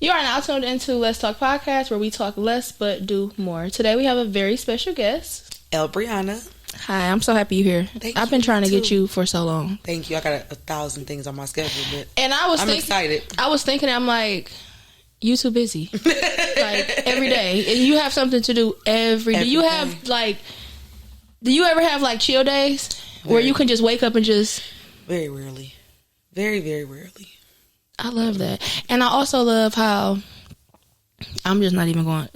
You are now tuned into Let's Talk Podcast, where we talk less but do more. Today we have a very special guest, Elle Brianna. Hi, I'm so happy you're here. I've been trying to get you for so long. Thank you. I got 1,000 things on my schedule, but and I'm excited. I was thinking, I'm like, you too busy, like every day, and you have something to do every day. You have like, do you ever have like chill days where you can just wake up and just? Very rarely, very, very rarely. I love that. And I also love how, I'm just not even going,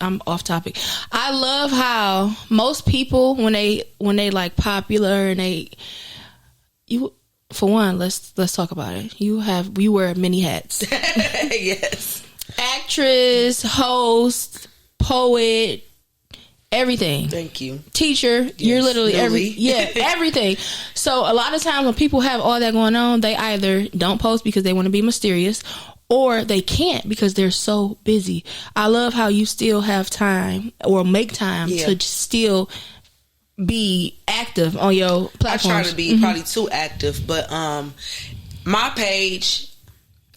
I'm off topic. I love how most people, when they like popular and for one, let's talk about it. You wear many hats. Yes. Actress, host, poet, everything. Thank you. Teacher, yes, you're literally everything. So a lot of times when people have all that going on, they either don't post because they want to be mysterious, or they can't because they're so busy. I love how you still have time or make time to still be active on your platforms. I try to be probably too active, but my page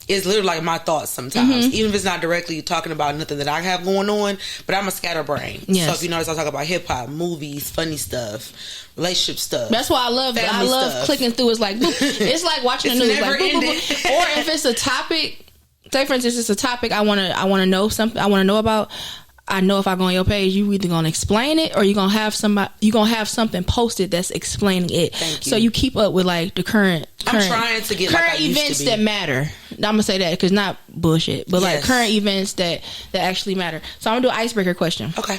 is literally like my thoughts sometimes. Even if it's not directly talking about nothing that I have going on, but I'm a scatterbrain. Yes. So if you notice, I talk about hip hop, movies, funny stuff, relationship stuff. That's why I love clicking through. It's like it's like watching the news. Like, boop, boop, boop. Or if it's a topic, say for instance, it's a topic I wanna know something. I want to know about. I know if I go on your page, you either gonna explain it or you gonna have something posted that's explaining it. So you keep up with like the current. I'm trying to get current events that matter. I'm gonna say that because not bullshit, but like current events that actually matter. So I'm gonna do an icebreaker question. Okay.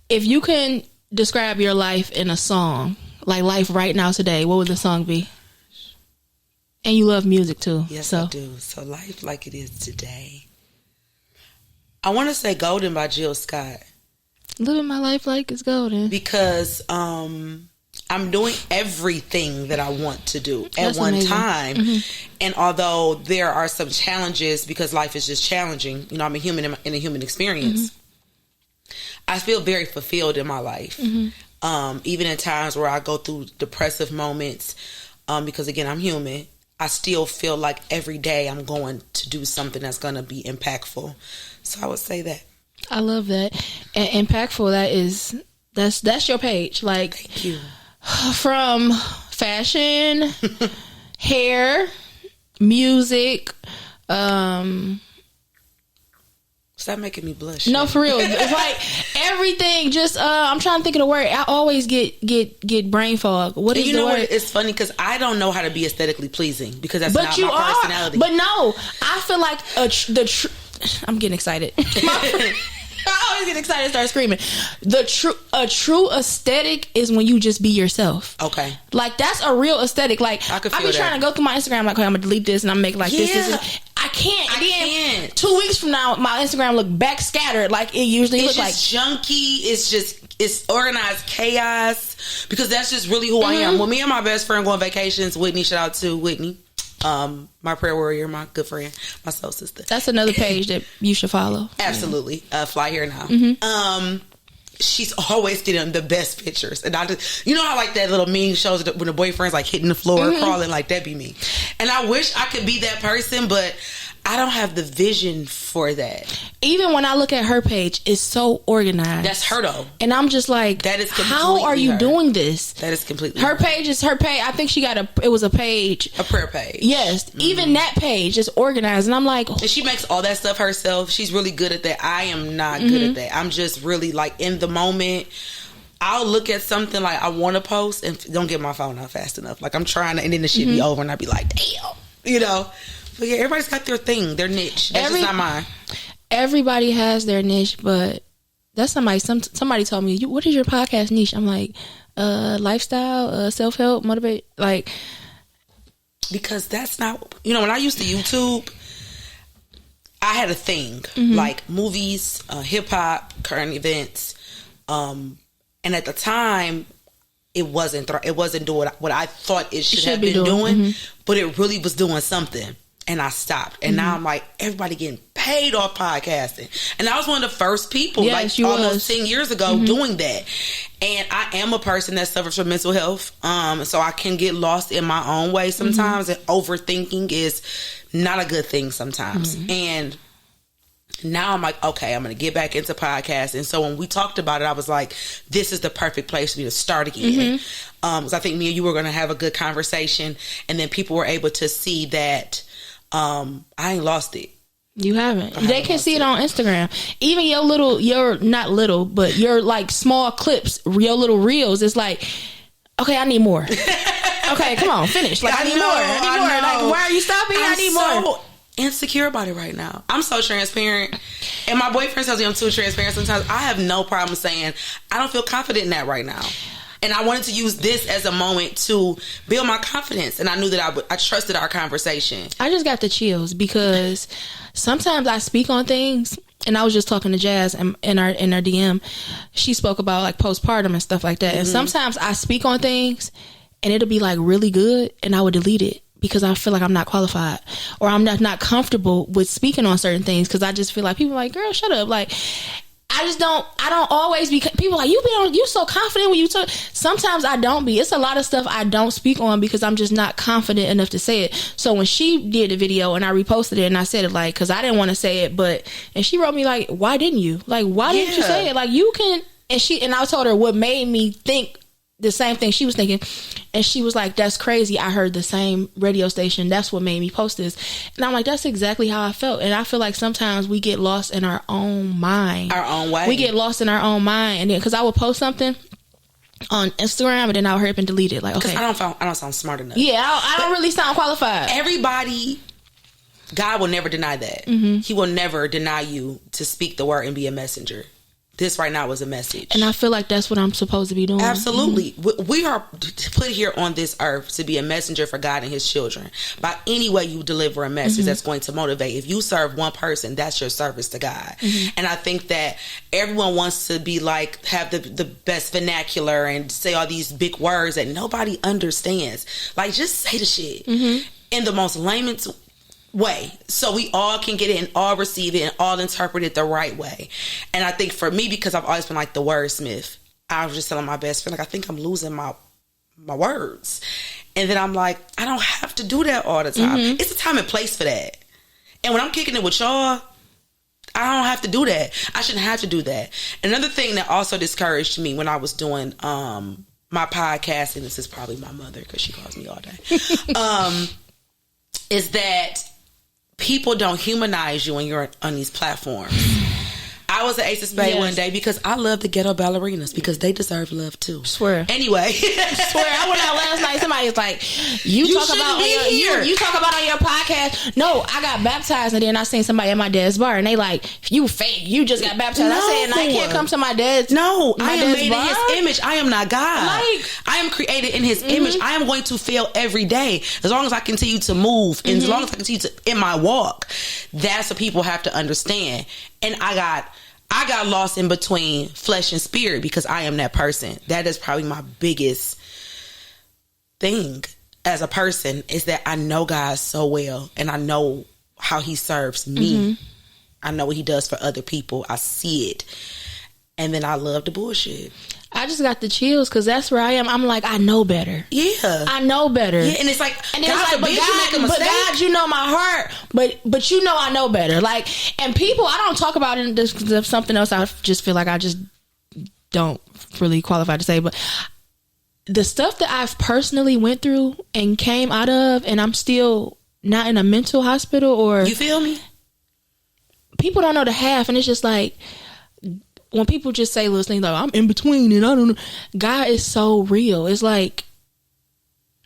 If you can describe your life in a song, like life right now today, what would the song be? And you love music too. Yes, I do. So life like it is today. I want to say Golden by Jill Scott. Living my life like it's golden. Because I'm doing everything that I want to do at one time. And although there are some challenges because life is just challenging, you know, I'm a human in a human experience. I feel very fulfilled in my life. Even in times where I go through depressive moments, because again, I'm human. I still feel like every day I'm going to do something that's going to be impactful. So I would say that. I love that. And impactful, that's your page. Like, thank you. From fashion, hair, music, Stop making me blush. No, for real. It's like everything. Just I'm trying to think of the word. I always get brain fog. What is the word? What? It's funny because I don't know how to be aesthetically pleasing because that's not my personality. But no, I feel like I'm getting excited. I always get excited and start screaming. A true aesthetic is when you just be yourself. Okay. Like that's a real aesthetic. Like I be trying to go through my Instagram like, okay, I'm gonna delete this and I'm making like this. I can't. 2 weeks from now, my Instagram look back scattered like it usually looks like. It's junky. It's organized chaos because that's just really who I am. When me and my best friend go on vacations, Whitney, shout out to Whitney. My prayer warrior, my good friend, my soul sister. That's another page that you should follow. Absolutely. Fly here now. She's always getting the best pictures. And I just, you know how like that little meme shows when the boyfriend's like hitting the floor, crawling, like that be me. And I wish I could be that person, but I don't have the vision for that. Even when I look at her page, it's so organized. That's her though. And I'm just like, that is how are you doing this? That is completely her page is her page. I think she got a prayer page. Yes. Even that page is organized. And I'm like, and she makes all that stuff herself. She's really good at that. I am not good at that. I'm just really like in the moment. I'll look at something like I want to post and don't get my phone out fast enough. Like I'm trying to, and then the shit be over and I'll be like, damn, you know. But yeah, everybody's got their thing, their niche. That's just not mine. Everybody has their niche, but that's somebody told me, what is your podcast niche? I'm like, lifestyle, self-help, motivate, like. Because that's not, when I used to YouTube, I had a thing, like movies, hip-hop, current events, and at the time, it wasn't doing what I thought it should have been doing, but it really was doing something. And I stopped. And now I'm like, everybody getting paid off podcasting. And I was one of the first people, almost 10 years ago, doing that. And I am a person that suffers from mental health. So I can get lost in my own way sometimes. And overthinking is not a good thing sometimes. And Now I'm like, okay, I'm going to get back into podcasts. And so when we talked about it, I was like, this is the perfect place for me to start again. So I think me and you were going to have a good conversation. And then people were able to see that I ain't lost it. You haven't. They can see it on Instagram. Even your not little, but your like small clips, your little reels. It's like, okay, I need more. Okay, come on, finish. Like, I need more. Like, why are you stopping? I need more. Insecure about it right now. I'm so transparent, and my boyfriend tells me I'm too transparent sometimes. I have no problem saying I don't feel confident in that right now, and I wanted to use this as a moment to build my confidence, and I knew that I trusted our conversation. I just got the chills because sometimes I speak on things, and I was just talking to Jazz in our DM. She spoke about like postpartum and stuff like that, and sometimes I speak on things and it'll be like really good, and I would delete it because I feel like I'm not qualified, or I'm not comfortable with speaking on certain things, because I just feel like people are like, girl, shut up. Like, I don't always be, people like, you so confident when you talk. Sometimes I don't be. It's a lot of stuff I don't speak on because I'm just not confident enough to say it. So when she did the video and I reposted it and I said it, like, because I didn't want to say it, and she wrote me like, why didn't you? Like, why didn't you say it? Like, you can, and I told her what made me think the same thing she was thinking, and she was like, that's crazy, I heard the same radio station, that's what made me post this. And I'm like, that's exactly how I felt. And I feel like sometimes we get lost in our own mind, our own way. We get lost in our own mind. And then because I would post something on Instagram and then I would hurry up and delete it, like, okay, I don't sound smart enough. Yeah, I don't really sound qualified. Everybody, God will never deny that. He will never deny you to speak the word and be a messenger. This right now is a message. And I feel like that's what I'm supposed to be doing. Absolutely. We are put here on this earth to be a messenger for God and his children. By any way you deliver a message that's going to motivate. If you serve one person, that's your service to God. And I think that everyone wants to be like, have the best vernacular and say all these big words that nobody understands. Like, just say the shit in the most layman's way, so we all can get it and all receive it and all interpret it the right way. And I think for me, because I've always been like the wordsmith, I was just telling my best friend, like, I think I'm losing my words. And then I'm like, I don't have to do that all the time. It's a time and place for that. And when I'm kicking it with y'all, I don't have to do that. I shouldn't have to do that. Another thing that also discouraged me when I was doing my podcast, and this is probably my mother because she calls me all day, is that people don't humanize you when you're on these platforms. I was at Ace of Spades one day because I love the ghetto ballerinas because they deserve love too. Swear. Anyway. Swear. I went out last night. Somebody was like, you talk about on your podcast. No, I got baptized, and then I seen somebody at my dad's bar, and they like, you fake. You just got baptized. No. I said, and I can't come to my dad's. No, I am made in his image. I am not God. Like, I am created in his image. I am going to fail every day. As long as I continue to move, and as long as I continue to in my walk, that's what people have to understand. And I got lost in between flesh and spirit because I am that person. That is probably my biggest thing as a person, is that I know God so well, and I know how he serves me. I know what he does for other people. I see it. And then I love the bullshit. I just got the chills because that's where I am. I'm like, I know better. Yeah, I know better. Yeah, and it's like, and God, it's like, but God, you know my heart. But you know I know better. Like, and people, I don't talk about it because of something else. I just feel like I just don't really qualify to say. But the stuff that I've personally went through and came out of, and I'm still not in a mental hospital, or, you feel me? People don't know the half, and it's just like, when people just say little things like, I'm in between and I don't know. God is so real. It's like,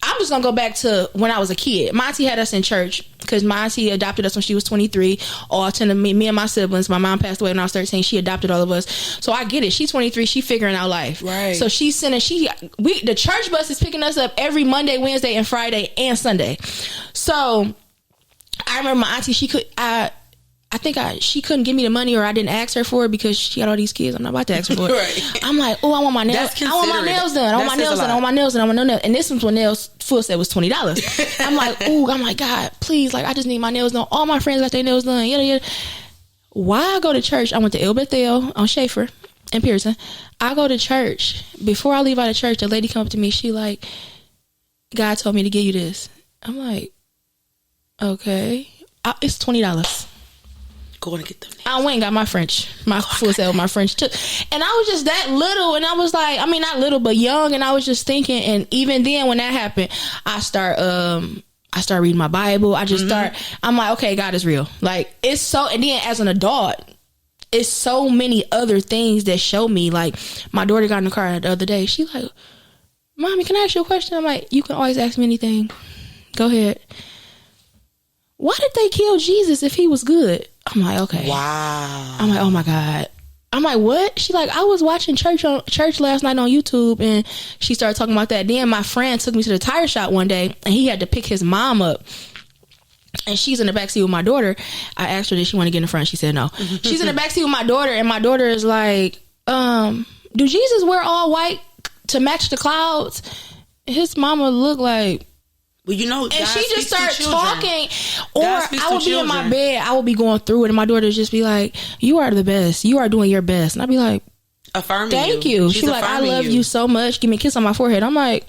I'm just going to go back to when I was a kid. My auntie had us in church because my auntie adopted us when she was 23. All 10 of me and my siblings. My mom passed away when I was 13. She adopted all of us. So I get it. She's 23. She's figuring out life. Right. So she's sending, the church bus is picking us up every Monday, Wednesday, and Friday and Sunday. So I remember my auntie, she couldn't give me the money, or I didn't ask her for it because she got all these kids. I'm not about to ask her for it. Right. I'm like, oh, I want my nails. I want my nails done. I want my nails done. I want my nails done. I want no nails. And this was when nails full set was $20. I'm like, God, please, like, I just need my nails done. All my friends got their nails done. Yada yada. Why I go to church? I went to Elle Bethel on Schaefer and Pearson. I go to church. Before I leave out of church, the lady come up to me. She like, God told me to give you this. I'm like, okay, it's $20. Going to get them nails. I went and got my French. My full set with my French too. And I was just that little, and I was like, I mean, not little, but young, and I was just thinking, and even then when that happened, I start reading my Bible. I just I'm like, okay, God is real. Like, it's so, and then as an adult, it's so many other things that show me. Like, my daughter got in the car the other day. She like, Mommy, can I ask you a question? I'm like, you can always ask me anything. Go ahead. Why did they kill Jesus if he was good? I'm like, okay. Wow. I'm like, oh my God. I'm like, what? She like, I was watching church last night on YouTube, and she started talking about that. Then my friend took me to the tire shop one day, and he had to pick his mom up. And she's in the backseat with my daughter. I asked her, did she want to get in the front? She said no. She's in the backseat with my daughter, and my daughter is like, do Jesus wear all white to match the clouds? His mama looked like, well, you know, and she just started talking, or I would be children. in my bed, I would be going through it, and my daughter would just be like, you are the best, you are doing your best, and I'd be like, affirming thank you. She's like, I love you so much, give me a kiss on my forehead. I'm like,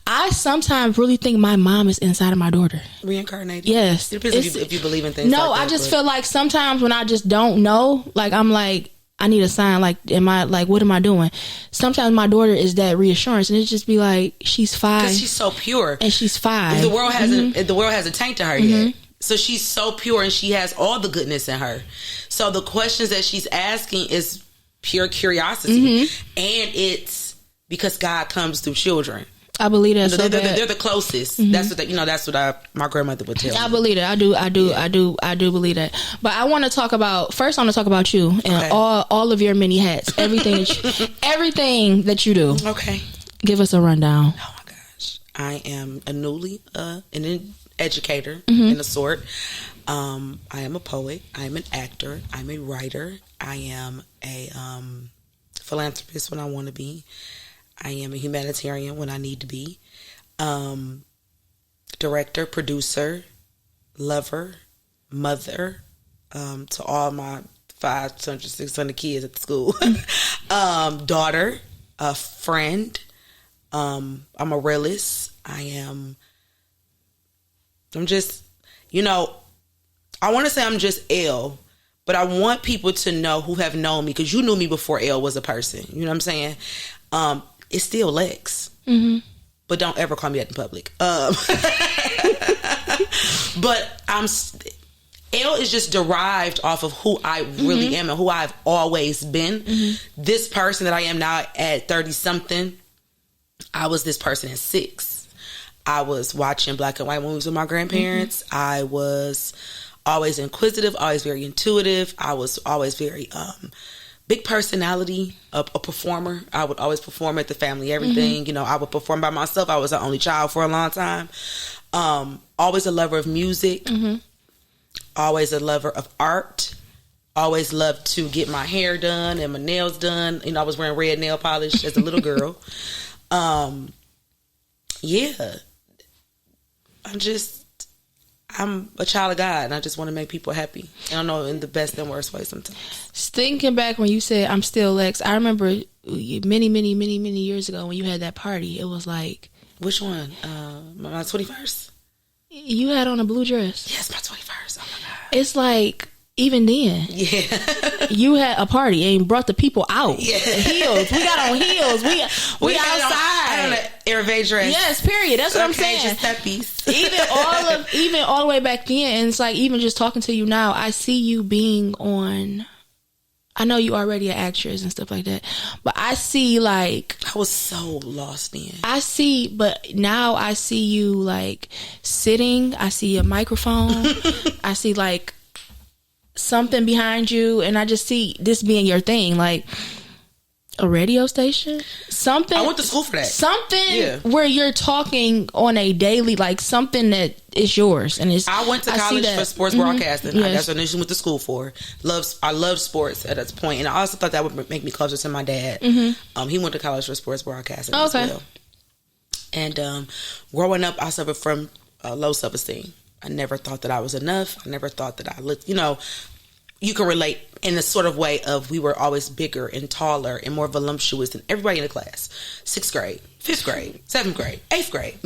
I sometimes really think my mom is inside of my daughter, reincarnated. Yes, it depends if you believe in things. No, like that, I just feel like sometimes when I just don't know, like, I'm like, I need a sign. Like, am I like, what am I doing? Sometimes my daughter is that reassurance, and it just be like, she's 5 because she's so pure, and she's 5. The world hasn't tainted her yet, so she's so pure, and she has all the goodness in her. So the questions that she's asking is pure curiosity, and it's because God comes through children. I believe that. They're the closest. That's what my grandmother would tell me. I believe that. I do believe that. But I want to talk about you and all of your many hats, everything that you do. Okay, give us a rundown. Oh my gosh, I am an educator in a sort. I am a poet. I am an actor. I'm a writer. I am a philanthropist when I want to be. I am a humanitarian when I need to be. Director, producer, lover, mother, to all my 500, 600 kids at the school. Daughter, a friend. I'm a realist. I'm just, I want to say I'm just Elle, but I want people to know who have known me, because you knew me before Elle was a person. You know what I'm saying? It's Still Lex. But don't ever call me that in public. But Elle is just derived off of who I really am and who I've always been. This person that I am now at 30-something, I was this person at 6. I was watching black and white movies with my grandparents. I was always inquisitive, always very intuitive. I was always very... big personality, a performer. I would always perform at the family, everything. I would perform by myself. I was the only child for a long time. Always a lover of music. Always a lover of art. Always loved to get my hair done and my nails done. I was wearing red nail polish as a little girl. Yeah. I'm a child of God, and I just want to make people happy. I don't know, in the best and worst way sometimes. Thinking back when you said I'm Still Lex, I remember many, many, many, many years ago when you had that party. It was like... Which one? My 21st? You had on a blue dress. Yes, my 21st. Oh my God. It's like, even then, you had a party and brought the people out. Yeah. Heels. We got on heels. We outside. I had an Introvert dress. Yes, period. That's what I'm saying. Just that piece. even all the way back then, and it's like, even just talking to you now, I see you being on... I know you already an actress and stuff like that, but I see, like... I was so lost in. But now I see you, like, sitting. I see a microphone. I see, like, something behind you, and I just see this being your thing, like a radio station, something. I went to school for that. Something where you're talking on a daily, like something that is yours, and it's. I went to college for sports broadcasting. Yes. That's what I initially went to school for. I loved sports at that point, and I also thought that would make me closer to my dad. He went to college for sports broadcasting as well. And growing up, I suffered from low self-esteem. I never thought that I was enough. I never thought that I looked, you can relate in a sort of way of we were always bigger and taller and more voluptuous than everybody in the class. 6th grade, 5th grade, 7th grade, 8th grade,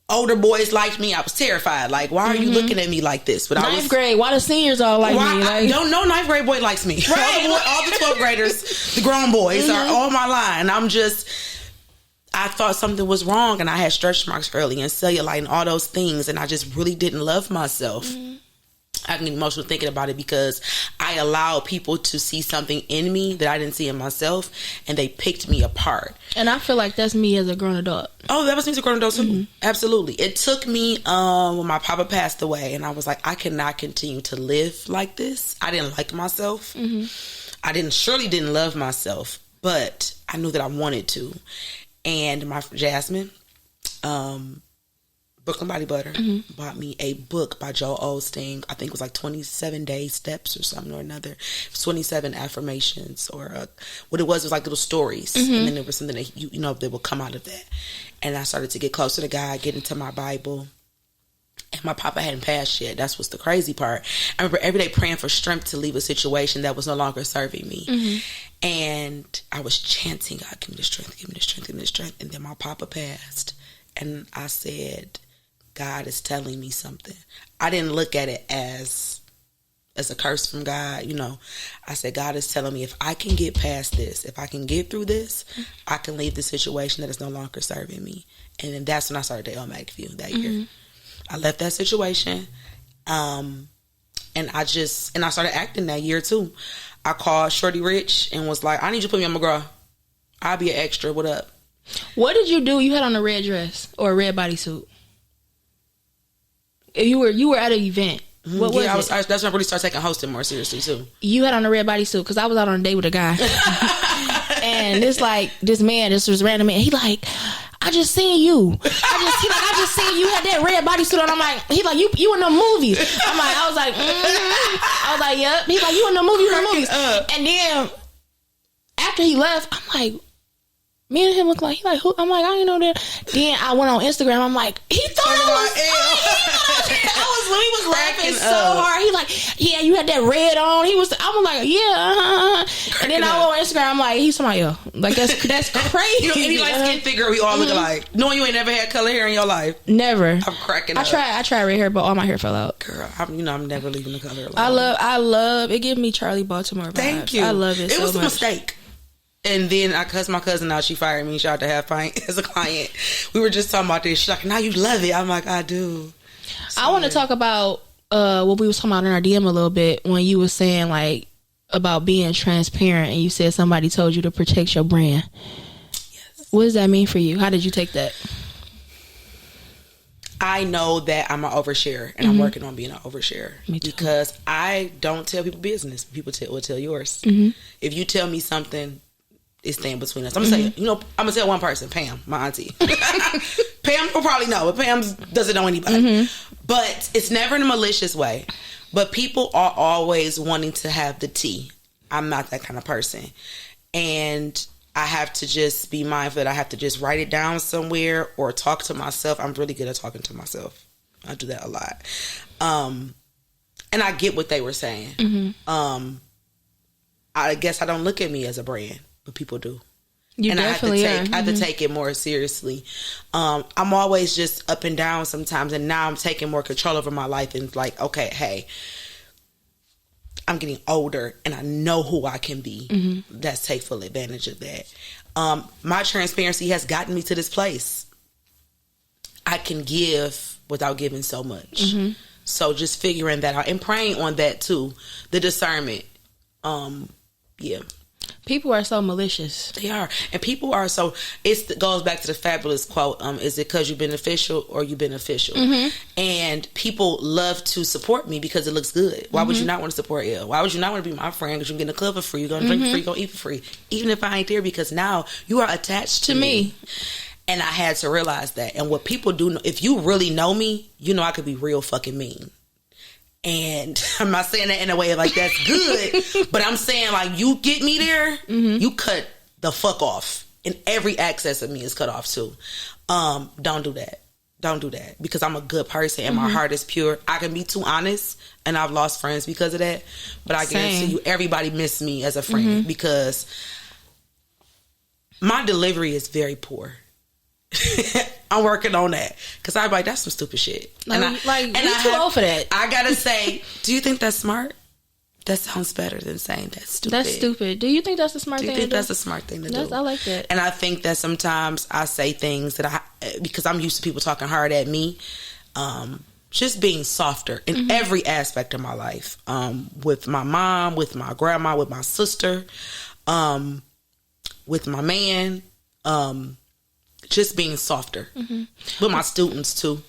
older boys liked me. I was terrified. Like, why are you looking at me like this? But ninth grade, why the seniors all like me? Like, no ninth grade boy likes me. Right. all the 12th graders, the grown boys are on my line. I thought something was wrong, and I had stretch marks early and cellulite and all those things, and I just really didn't love myself. I can get emotional thinking about it because I allowed people to see something in me that I didn't see in myself, and they picked me apart. And I feel like that's me as a grown adult. Oh, that was me as a grown adult too. Absolutely. It took me when my papa passed away, and I was like, I cannot continue to live like this. I didn't like myself. I surely didn't love myself, but I knew that I wanted to. And my Jasmine, Brooklyn Body Butter, bought me a book by Joel Osteen. I think it was like 27 Day Steps or something or another. It was 27 affirmations, or what it was like little stories. And then there was something that, you know, that would come out of that. And I started to get closer to God, get into my Bible. And my papa hadn't passed yet. That's what's the crazy part. I remember every day praying for strength to leave a situation that was no longer serving me. And I was chanting, God, give me the strength, give me the strength, give me the strength. And then my papa passed. And I said, God is telling me something. I didn't look at it as a curse from God, you know. I said, God is telling me if I can get past this, if I can get through this, I can leave the situation that is no longer serving me. And then that's when I started the automatic view that year. I left that situation, and I started acting that year too. I called Shorty Rich and was like, I need you to put me on my girl. I'll be an extra. What up? What did you do? You had on a red dress or a red bodysuit. You were at an event. What was it? That's when I really started taking hosting more seriously too. You had on a red bodysuit because I was out on a date with a guy, and it's like this was random man. He like, I just seen you. I just seen you had that red bodysuit on. I'm like, he like, you in the movies. I was like, yep. He's like, you in the movies, And then after he left, I'm like, me and him look like, he like, who? I'm like, I ain't know that. Then I went on Instagram. I'm like, he thought he was laughing so hard. He like, yeah, you had that red on. I was like, yeah. And then I went on Instagram. I'm like, he's somebody else. Like, that's crazy. You know, any light skin figure, we all look alike. Knowing you ain't never had color hair in your life. Never. I'm cracking up. I tried red hair, but all my hair fell out. Girl, I'm never leaving the color alone. I love it. Give me Charlie Baltimore vibes. Thank you. I love it. It was a mistake. And then I cussed my cousin out. She fired me. Shout out to Half Pint as a client. We were just talking about this. She's like, now you love it. I'm like, I do. So, I want to talk about what we was talking about in our DM a little bit when you were saying like about being transparent, and you said somebody told you to protect your brand. Yes. What does that mean for you? How did you take that? I know that I'm an oversharer, and I'm working on being an oversharer because I don't tell people business. People will tell yours. If you tell me something, it's staying between us. I'm gonna say, I'm gonna tell one person, Pam, my auntie. Pam will probably know, but Pam doesn't know anybody. But it's never in a malicious way. But people are always wanting to have the tea. I'm not that kind of person, and I have to just be mindful that I have to just write it down somewhere or talk to myself. I'm really good at talking to myself. I do that a lot. And I get what they were saying. I guess I don't look at me as a brand, but people do. You and definitely I have to take it more seriously. I'm always just up and down sometimes, and now I'm taking more control over my life and like, okay, hey, I'm getting older and I know who I can be. Let's take full advantage of that. My transparency has gotten me to this place. I can give without giving so much. So just figuring that out and praying on that too. The discernment. Yeah. People are so malicious. They are. And people are so... It goes back to the fabulous quote. Is it because you're beneficial or you beneficial? And people love to support me because it looks good. Why would you not want to support Elle? Why would you not want to be my friend? Because you're getting a club for free. You're going to drink for free. You're going to eat for free. Even if I ain't there, because now you are attached to me. And I had to realize that. And what people do... If you really know me, you know I could be real fucking mean. And I'm not saying that in a way like that's good, but I'm saying like you get me there, you cut the fuck off, and every access of me is cut off too. Don't do that. Don't do that because I'm a good person and my heart is pure. I can be too honest, and I've lost friends because of that. But I guarantee you, everybody missed me as a friend because my delivery is very poor. I'm working on that. Because I'm like, that's some stupid shit. Like, you too old for that. I gotta say, do you think that's smart? That sounds better than saying that's stupid. That's stupid. Do you think that's a smart thing to do? Do you think that's a smart thing to do? I like that. And I think that sometimes I say things that because I'm used to people talking hard at me, just being softer in every aspect of my life. With my mom, with my grandma, with my sister, with my man, just being softer. With my students too.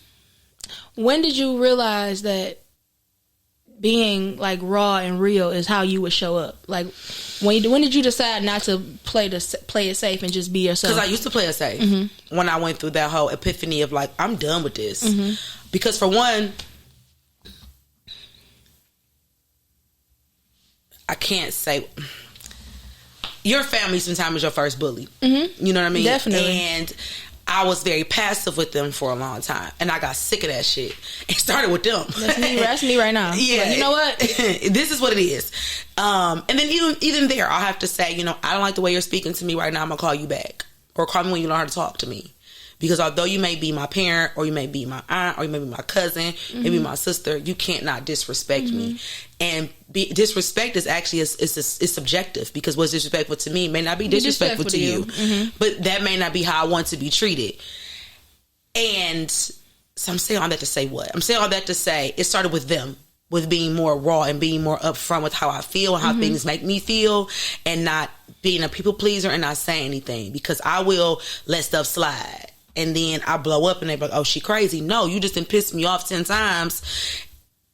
When did you realize that being like raw and real is how you would show up? Like when did you decide not to play it safe and just be yourself? Because I used to play it safe when I went through that whole epiphany of like, I'm done with this. Because for one, I can't say your family sometimes is your first bully. You know what I mean? Definitely. And I was very passive with them for a long time, and I got sick of that shit. It started with them. That's me right now. Yeah, like, you know what? This is what it is. And then even there, I'll have to say, you know, I don't like the way you're speaking to me right now. I'm gonna call you back, or call me when you learn how to talk to me. Because although you may be my parent, or you may be my aunt, or you may be my cousin, maybe my sister, you can't not disrespect me. And disrespect is actually is subjective, because what's disrespectful to me may not be disrespectful to you. But that may not be how I want to be treated. And so I'm saying all that to say what? I'm saying all that to say it started with them, with being more raw and being more upfront with how I feel and how things make me feel, and not being a people pleaser and not saying anything, because I will let stuff slide. And then I blow up and they're like, oh, she crazy. No, you just done pissed me off 10 times.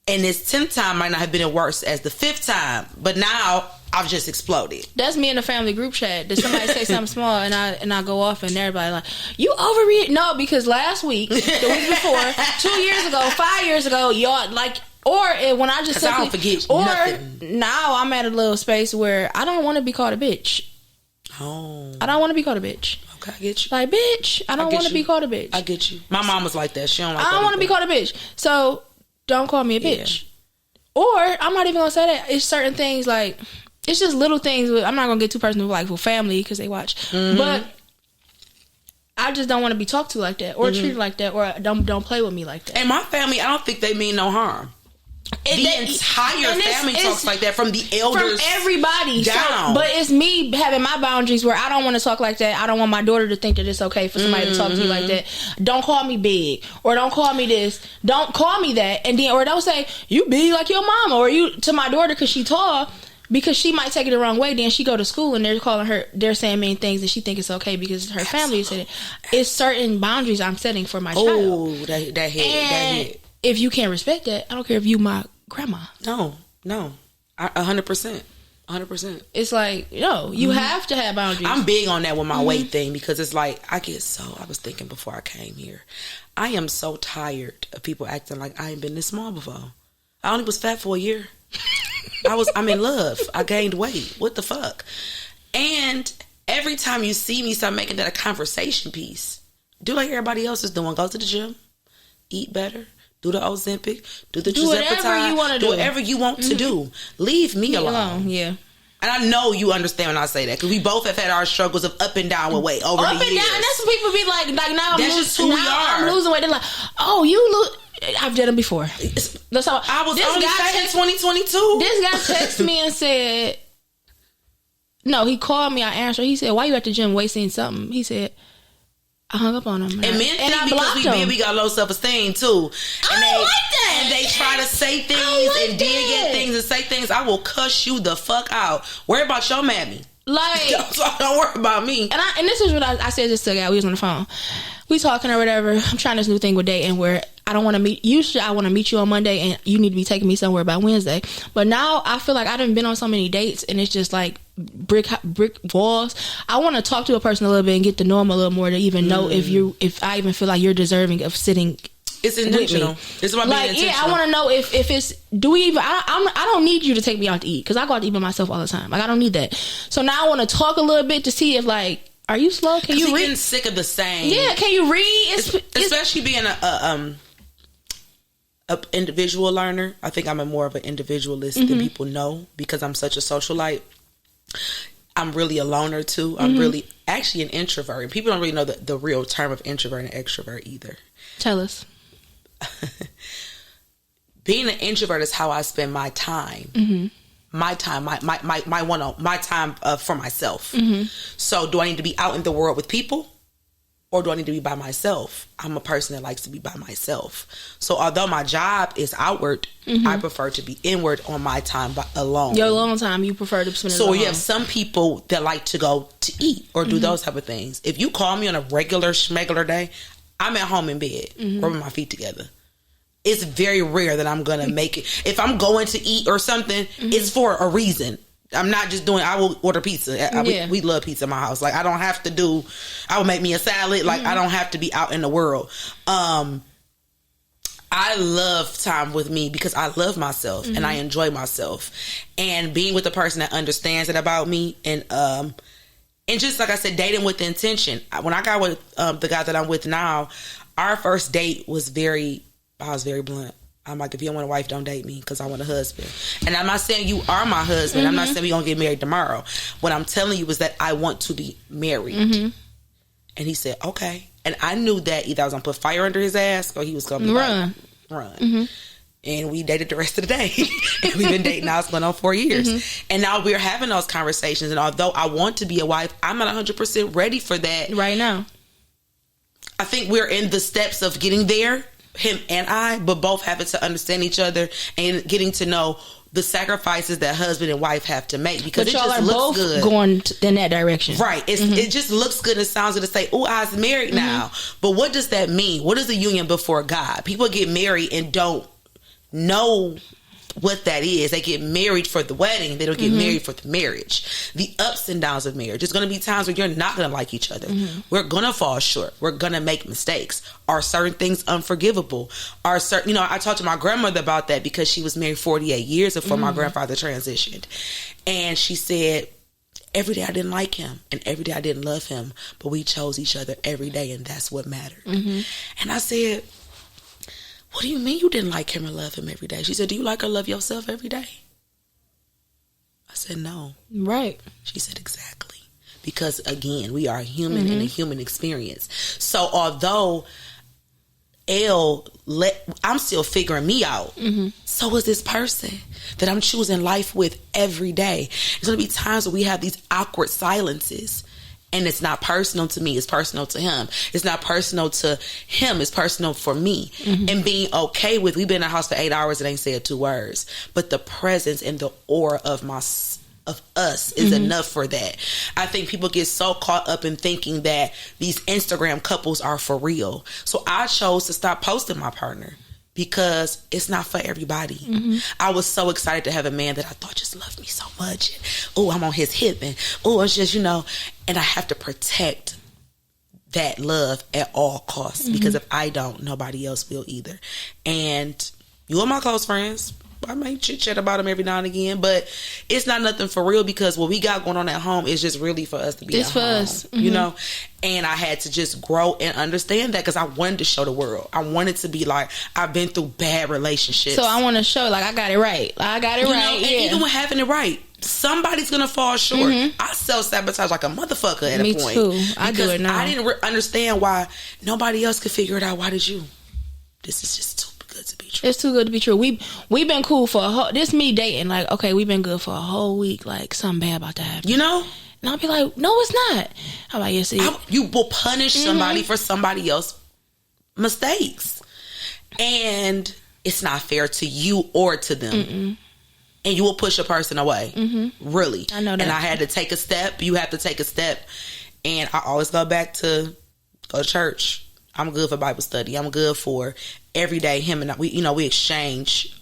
And this 10th time might not have been as worse as the 5th time. But now I've just exploded. That's me in the family group chat. Did somebody say something small and I go off and everybody like, you overreact? No, because last week, the week before, 2 years ago, 5 years ago, y'all like... Or when I just simply... I don't forget nothing. Now I'm at a little space where I don't want to be called a bitch. Oh. I don't want to be called a bitch. Okay, I get you. Like, bitch, I don't want to be called a bitch. I get you. My mom was like that. She don't like that. I don't want to be called a bitch. So, don't call me a bitch. Yeah. Or, I'm not even going to say that. It's certain things like... It's just little things. I'm not going to get too personal, like, for family, because they watch. But... I just don't want to be talked to like that, or treated like that, or don't play with me like that. And my family, I don't think they mean no harm. The entire family talks like that, from the elders, from everybody down. So, but it's me having my boundaries where I don't want to talk like that. I don't want my daughter to think that it's okay for somebody to talk to you like that. Don't call me big, or don't call me this. Don't call me that, and then or don't say you big like your mama, or you to my daughter because she tall. Because she might take it the wrong way. Then she go to school and they're calling her, they're saying mean things, and she think it's okay because her family is saying it. It's certain boundaries I'm setting for my child. Oh, that hit. If you can't respect that, I don't care if you my grandma. No, 100%. It's like, no, you have to have boundaries. I'm big on that with my weight thing, because it's like, I was thinking before I came here, I am so tired of people acting like I ain't been this small before. I only was fat for a year. I'm in love. I gained weight. What the fuck? And every time you see me, start making that a conversation piece. Do like everybody else is doing. Go to the gym. Eat better. Do the Ozempic. Do whatever you want to do. Do whatever you want to do. Leave me alone. Yeah. And I know you understand when I say that, because we both have had our struggles of up and down with weight over the years. Up and down. And that's what people be like now that's just who we are. I'm losing weight. They're like, oh, you look... I've done it before. That's how I was only fat in 2022. This guy texted me and said, no, he called me. I answered. He said, why you at the gym wasting something? He said, I hung up on him. And men think because we got low self-esteem too. And I don't like that. And they try to say things and dig at things and say things. I will cuss you the fuck out. Worry about your mammy. Like, don't worry about me. And this is what I said just to the guy. We was on the phone. We talking or whatever. I'm trying this new thing with dating where I don't want to meet. Usually I want to meet you on Monday and you need to be taking me somewhere by Wednesday. But now I feel like I done been on so many dates and it's just like brick walls. I want to talk to a person a little bit and get to know them a little more to even know if I even feel like you're deserving of sitting. It's intentional. It's about being intentional. Yeah, I want to know if it's. Do we even? I don't need you to take me out to eat because I go out to eat by myself all the time. Like I don't need that. So now I want to talk a little bit to see if like. Are you slow? Can you read? Getting sick of the same. Yeah, can you read? Especially being a individual learner. I think I'm more of an individualist than people know because I'm such a socialite. I'm really a loner too. I'm really actually an introvert. And people don't really know the real term of introvert and extrovert either. Tell us. Being an introvert is how I spend my time. My time, my time for myself. So do I need to be out in the world with people, or do I need to be by myself? I'm a person that likes to be by myself. So although my job is outward, I prefer to be inward on my time alone. Your alone time, you prefer to spend it So alone. you have some people that like to go to eat or do those type of things. If you call me on a regular schmegular day, I'm at home in bed, rubbing my feet together. It's very rare that I'm going to make it. If I'm going to eat or something, it's for a reason. I'm not just doing, I will order pizza. We love pizza in my house. Like, I don't have to do, I will make me a salad. Like, I don't have to be out in the world. I love time with me because I love myself and I enjoy myself. And being with a person that understands it about me and just like I said, dating with intention. When I got with the guy that I'm with now, our first date was I was very blunt. I'm like, if you don't want a wife, don't date me because I want a husband. And I'm not saying you are my husband. I'm not saying we're going to get married tomorrow. What I'm telling you is that I want to be married. And he said, okay. And I knew that either I was going to put fire under his ass or he was going to be run. And we dated the rest of the day. And we've been dating now. It's going on 4 years. And now we're having those conversations. And although I want to be a wife, I'm not 100% ready for that. Right now. I think we're in the steps of getting there. Him and I, but both having to understand each other and getting to know the sacrifices that husband and wife have to make, because but it y'all just are looks both good going in that direction, right? It just looks good and sounds good to say, oh, I was married now, but what does that mean? What is a union before God? People get married and don't know what that is. They get married for the wedding. They don't get married for the marriage. The ups and downs of marriage. There's going to be times where you're not going to like each other. We're going to fall short. We're going to make mistakes. Are certain things unforgivable? Are certain, I talked to my grandmother about that because she was married 48 years before my grandfather transitioned. And she said, every day I didn't like him and every day I didn't love him, but we chose each other every day, and that's what mattered. And I said, what do you mean you didn't like him or love him every day? She said, do you like or love yourself every day? I said, no. Right. She said, exactly. Because, again, we are human in a human experience. So, although Elle, I'm still figuring me out. So is this person that I'm choosing life with every day. There's going to be times where we have these awkward silences. And it's not personal to me. It's personal to him. It's not personal to him. It's personal for me. And being okay with, we've been in the house for 8 hours and ain't said 2 words. But the presence and the aura of us is enough for that. I think people get so caught up in thinking that these Instagram couples are for real. So I chose to stop posting my partner because it's not for everybody. I was so excited to have a man that I thought just loved me so much. Oh, I'm on his hip, and oh, it's just, and I have to protect that love at all costs, because if I don't, nobody else will either. And you are my close friends. I may chit chat about them every now and again, but it's not nothing for real, because what we got going on at home is just really for us to be at home. It's for us. And I had to just grow and understand that, because I wanted to show the world. I wanted to be like, I've been through bad relationships. So I want to show, like, I got it right. And even with having it right, somebody's gonna fall short. I self-sabotage like a motherfucker at a point. Me too. I do it now. I didn't understand why nobody else could figure it out. Why did you? This is just too good to be true. It's too good to be true. We've been cool for a whole, this me dating, like, okay, we've been good for a whole week, like, something bad about to happen. And I'll be like, no, it's not. I'm like, yes, it is. You will punish somebody for somebody else's mistakes. And it's not fair to you or to them. And you will push a person away. Really. I know that. And I had to take a step. You have to take a step. And I always go back to go to church. I'm good for Bible study. I'm good for every day. Him and I, we exchange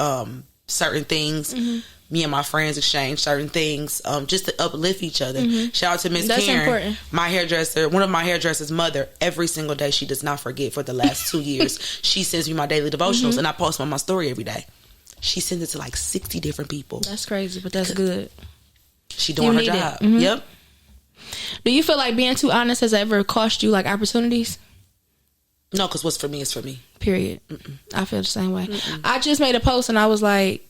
certain things. Me and my friends exchange certain things just to uplift each other. Shout out to Miss Karen. That's important. My hairdresser, one of my hairdresser's mother, every single day, she does not forget for the last 2 years. She sends me my daily devotionals, and I post on my story every day. She sends it to like 60 different people. That's crazy, but that's good. She doing her job. Yep. Do you feel like being too honest has ever cost you like opportunities? No, because what's for me is for me. Period. I feel the same way. I just made a post and I was like,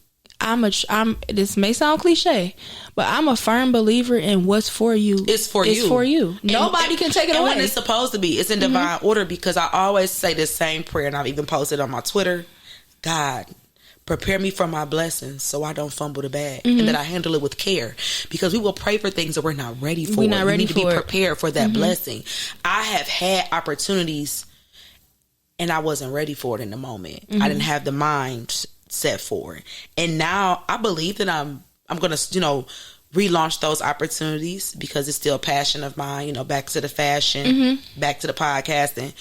this may sound cliche, but I'm a firm believer in what's for you. It's for you. It's for you. Nobody can take it away. And when it's supposed to be, it's in divine order, because I always say the same prayer, and I've even posted on my Twitter. God, prepare me for my blessings so I don't fumble the bag, and that I handle it with care, because we will pray for things that we're not ready for. We're not ready we need to be prepared for that blessing. I have had opportunities and I wasn't ready for it in the moment. I didn't have the mind set for it. And now I believe that I'm going to, relaunch those opportunities, because it's still a passion of mine, back to the fashion, back to the podcasting.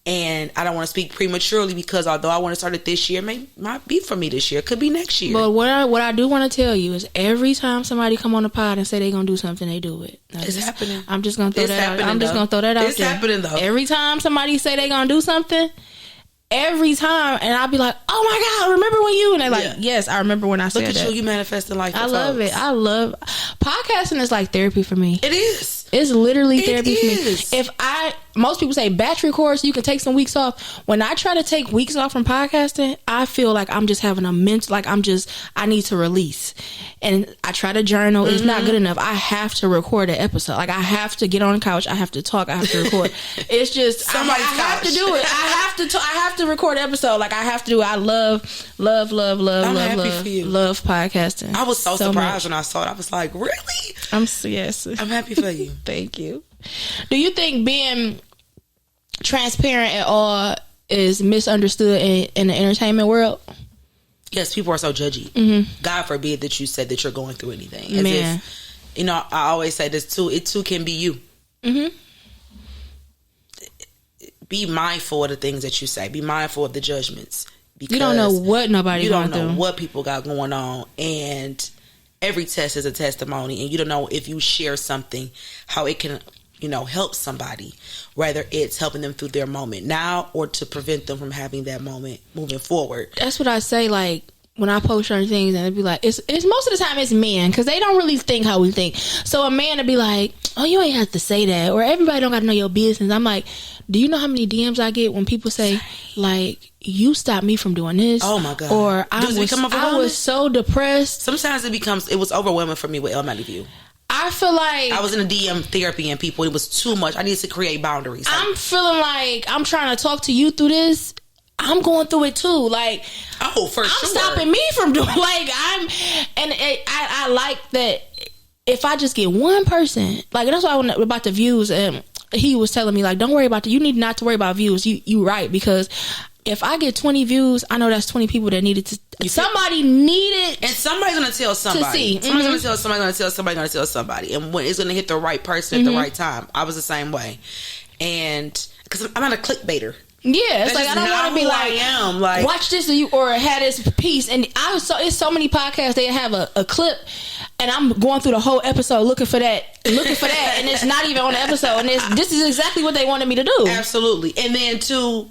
And I don't want to speak prematurely, because although I want to start it this year, might be for me this year. It could be next year. But what I do want to tell you is, every time somebody come on the pod and say they're going to do something, they do it. It's happening. I'm just going to throw that out. I'm just going to throw that out there. It's happening, though. Every time somebody say they're going to do something, every time, and I'll be like, oh my God, remember when you? And they're like, yes, I remember when I said that. Look at you manifesting life. I love it. I love podcasting. Is like therapy for me. It is. It's literally therapy for me. Most people say battery course, you can take some weeks off. When I try to take weeks off from podcasting, I feel like I'm just having a mental, I need to release. And I try to journal. It's not good enough. I have to record an episode. I have to get on the couch. I have to talk. I have to record. It's just, I have to do it. I have to record an episode. I have to do it. I love podcasting. I was so surprised when I saw it. I was like, really? Yes. I'm happy for you. Thank you. Do you think being transparent at all is misunderstood in the entertainment world? Yes, people are so judgy. God forbid that you said that you're going through anything. As if, I always say this too. It too can be you. Be mindful of the things that you say. Be mindful of the judgments. Because you don't know what nobody's going through. You don't know what people got going on. And every test is a testimony. And you don't know, if you share something, how it can, help somebody. Whether it's helping them through their moment now, or to prevent them from having that moment moving forward. That's what I say, when I post certain things, and it'd be like, it's most of the time it's men, because they don't really think how we think. So a man would be like, oh, you ain't have to say that, or everybody don't got to know your business. I'm like, do you know how many DMs I get when people say, you stopped me from doing this? Oh my God. Or I was so depressed. Sometimes it was overwhelming for me with Elle View. I feel like I was in a DM therapy, and people, it was too much. I needed to create boundaries. I'm feeling like I'm trying to talk to you through this. I'm going through it too. For sure. I'm stopping me from doing. I like that. If I just get one person, that's why about the views, and he was telling me, don't worry about you need not to worry about views. You right, because if I get 20 views, I know that's 20 people that needed to. Somebody needed, and somebody's gonna tell somebody. Somebody's gonna tell somebody. Gonna tell somebody. Gonna tell somebody. And when it's gonna hit the right person at the right time. I was the same way, and because I'm not a clickbaiter. Yeah, it's I don't want to be watch this or had this piece. And it's so many podcasts, they have a clip, and I'm going through the whole episode looking for that, and it's not even on the episode. And this is exactly what they wanted me to do. Absolutely. And then too,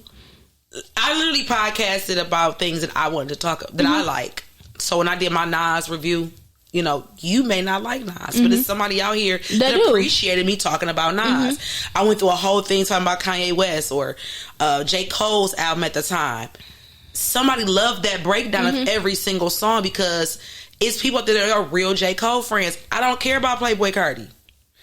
I literally podcasted about things that I wanted to talk that I like. So when I did my Nas review, you may not like Nas, but there's somebody out here that appreciated me talking about Nas. I went through a whole thing talking about Kanye West or J. Cole's album at the time. Somebody loved that breakdown of every single song, because it's people that are real J. Cole friends. I don't care about Playboy Cardi.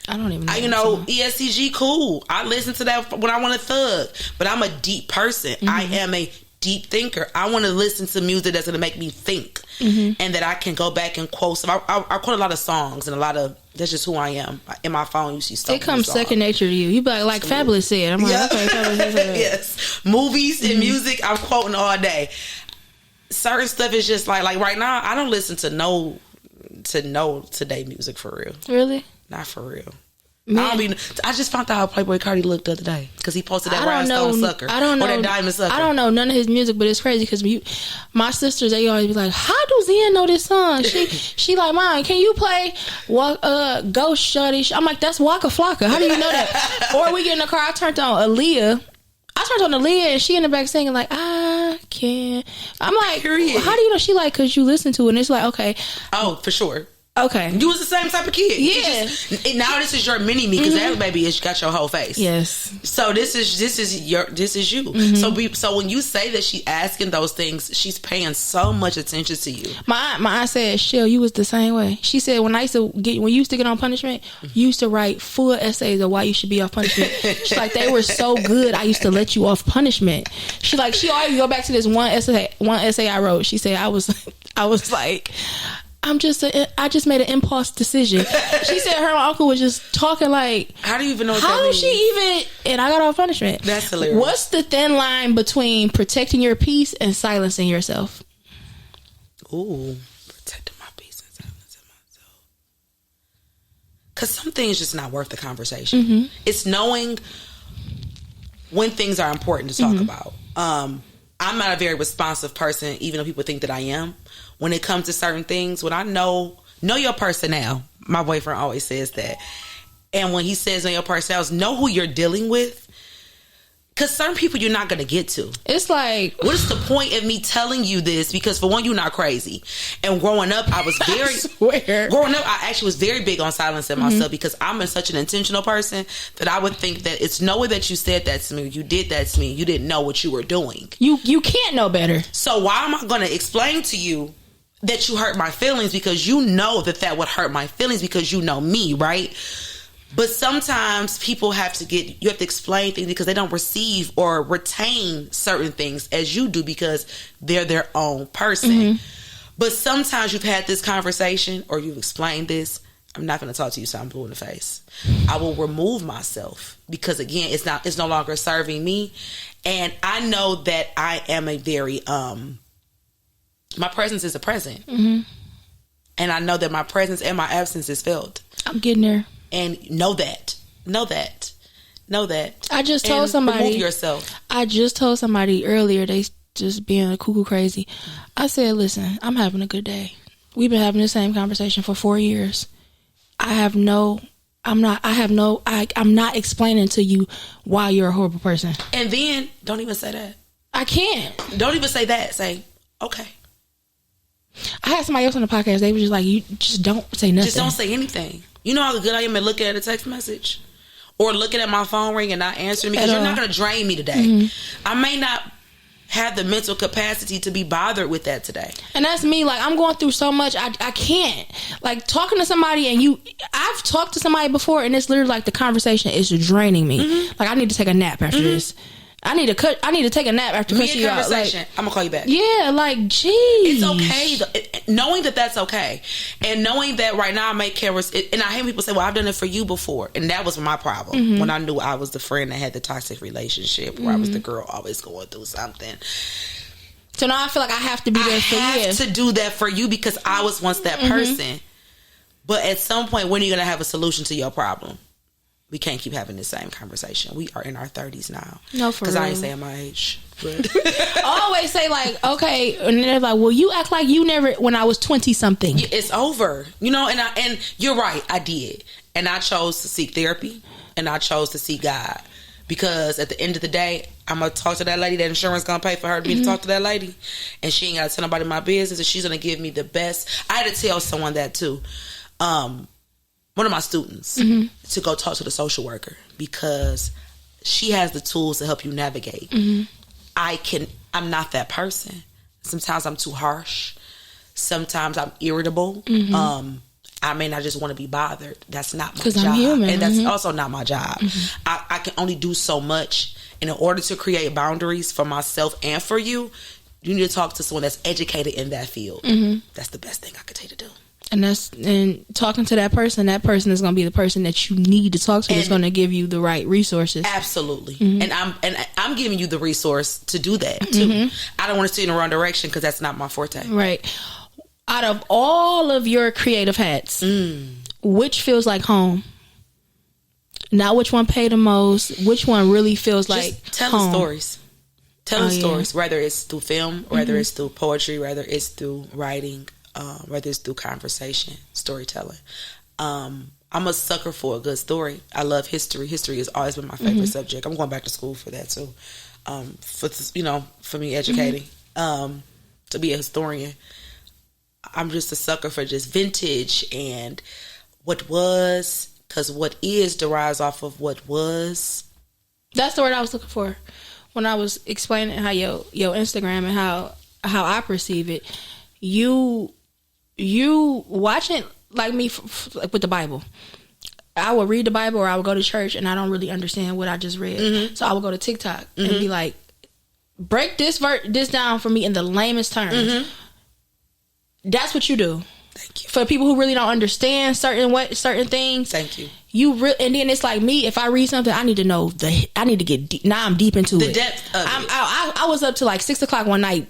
I don't even know. ESCG, cool. I listen to that when I want to thug, but I'm a deep person. I am a deep thinker. I want to listen to music that's going to make me think, and that I can go back and quote. So I quote a lot of songs, and that's just who I am. In my phone, you see stuff. It comes second nature to you. You be like Fabulous said. I'm like, okay, Fabulous said. Yes. Movies and music, I'm quoting all day. Certain stuff is just like right now, I don't listen to no today music for real. Really? Not for real. I just found out how Playboy Cardi looked the other day, because he posted that Rhinestone Sucker. I don't know. Or that Diamond Sucker. I don't know none of his music, but it's crazy because my sisters, they always be like, how do Zia know this song? She like, Mom, can you play Ghost Shorty? I'm like, that's Waka Flocka. How do you know that? Or we get in the car, I turned on Aaliyah, and she in the back singing like, I can't. I'm like, how do you know? She like, because you listen to it, and it's like, okay. Oh, for sure. Okay. You was the same type of kid. Yeah. Now this is your mini me, because that baby is got your whole face. Yes. So this is you. So when you say that she asking those things, she's paying so much attention to you. My aunt said, "Shell, you was the same way." She said, when you used to get on punishment, you used to write full essays of why you should be off punishment. She's like, they were so good, I used to let you off punishment. She always go back to this one essay I wrote. She said, I was like, I just made an impulse decision. She said her uncle was just talking like, how do you even know what how that means? she even, and I got off punishment. That's hilarious. What's the thin line between protecting your peace and silencing yourself? Ooh, protecting my peace and silencing myself. Because some things just not worth the conversation. It's knowing when things are important to talk about. I'm not a very responsive person, even though people think that I am. When it comes to certain things, when I know your personnel, my boyfriend always says that. And when he says know your personnel, know who you're dealing with. Because certain people you're not going to get to. It's like, what is the point of me telling you this? Because for one, you're not crazy. And growing up, I was I actually was very big on silencing myself, because I'm such an intentional person that I would think that it's no way that you said that to me, you did that to me, you didn't know what you were doing. You can't know better. So why am I going to explain to you that you hurt my feelings, because you know that would hurt my feelings, because you know me, right? But sometimes people you have to explain things because they don't receive or retain certain things as you do, because they're their own person. But sometimes you've had this conversation or you've explained this. I'm not going to talk to you, so I'm blue in the face. I will remove myself, because again, it's no longer serving me. And I know that I am a very, my presence is a present. And I know that my presence and my absence is felt. I'm getting there. And know that. I just told somebody. Remove yourself. I just told somebody earlier, they just being a cuckoo crazy. I said, listen, I'm having a good day. We've been having the same conversation for 4 years. I'm not explaining to you why you're a horrible person. And then don't even say that. I can't. Don't even say that. Say, okay. I had somebody else on the podcast. They were just like, you just don't say nothing. Just don't say anything. You know how good I am at looking at a text message or looking at my phone ring and not answering, because you're not going to drain me today. I may not have the mental capacity to be bothered with that today. And that's me. Like, I'm going through so much. I can't. Like, talking to somebody and I've talked to somebody before and it's literally like the conversation is draining me. Like, I need to take a nap after this. I need to take a nap after cussing you out. Like, I'm gonna call you back. Yeah, like, geez. It's okay. Knowing that that's okay. And knowing that right now I make cameras. And I hear people say, well, I've done it for you before. And that was my problem. When I knew I was the friend that had the toxic relationship, where I was the girl always going through something. So now I feel like I have to be there for you. I have to do that for you, because I was once that person. But at some point, when are you going to have a solution to your problem? We can't keep having the same conversation. We are in our 30s now. No, for real. Because I ain't saying my age. But I always say, like, okay. And they're like, well, you act like you never, when I was 20-something. It's over. You know, and you're right. I did. And I chose to seek therapy. And I chose to seek God. Because at the end of the day, I'm going to talk to that lady. That insurance going to pay for her to talk to that lady. And she ain't got to tell nobody my business. And she's going to give me the best. I had to tell someone that too. One of my students to go talk to the social worker, because she has the tools to help you navigate. I'm not that person. Sometimes I'm too harsh. Sometimes I'm irritable. I may not just want to be bothered. That's not my job. I'm human. And that's also not my job. I can only do so much. And in order to create boundaries for myself and for you, you need to talk to someone that's educated in that field. That's the best thing I could tell you to do. And talking to that person is going to be the person that you need to talk to. That's going to give you the right resources. Absolutely. And I'm giving you the resource to do that too. I don't want to steer in the wrong direction, because that's not my forte. Right. Out of all of your creative hats, which feels like home? Not which one paid the most. Which one really feels like telling stories. Telling stories, whether it's through film, whether it's through poetry, whether it's through writing, whether it's through conversation, storytelling. I'm a sucker for a good story. I love history. History has always been my favorite subject. I'm going back to school for that too. For me educating, to be a historian. I'm just a sucker for just vintage and what was, because what is derives off of what was. That's the word I was looking for when I was explaining how your Instagram and how I perceive it. You watching like me with the Bible. I would read the Bible or I would go to church and I don't really understand what I just read. Mm-hmm. So I would go to TikTok and be like, break this down for me in the lamest terms. Mm-hmm. That's what you do. Thank you. For people who really don't understand certain things. Thank you. And then it's like me, if I read something, I need to know I need to get deep. Now I'm deep into the depth of it. I was up to like 6:00 one night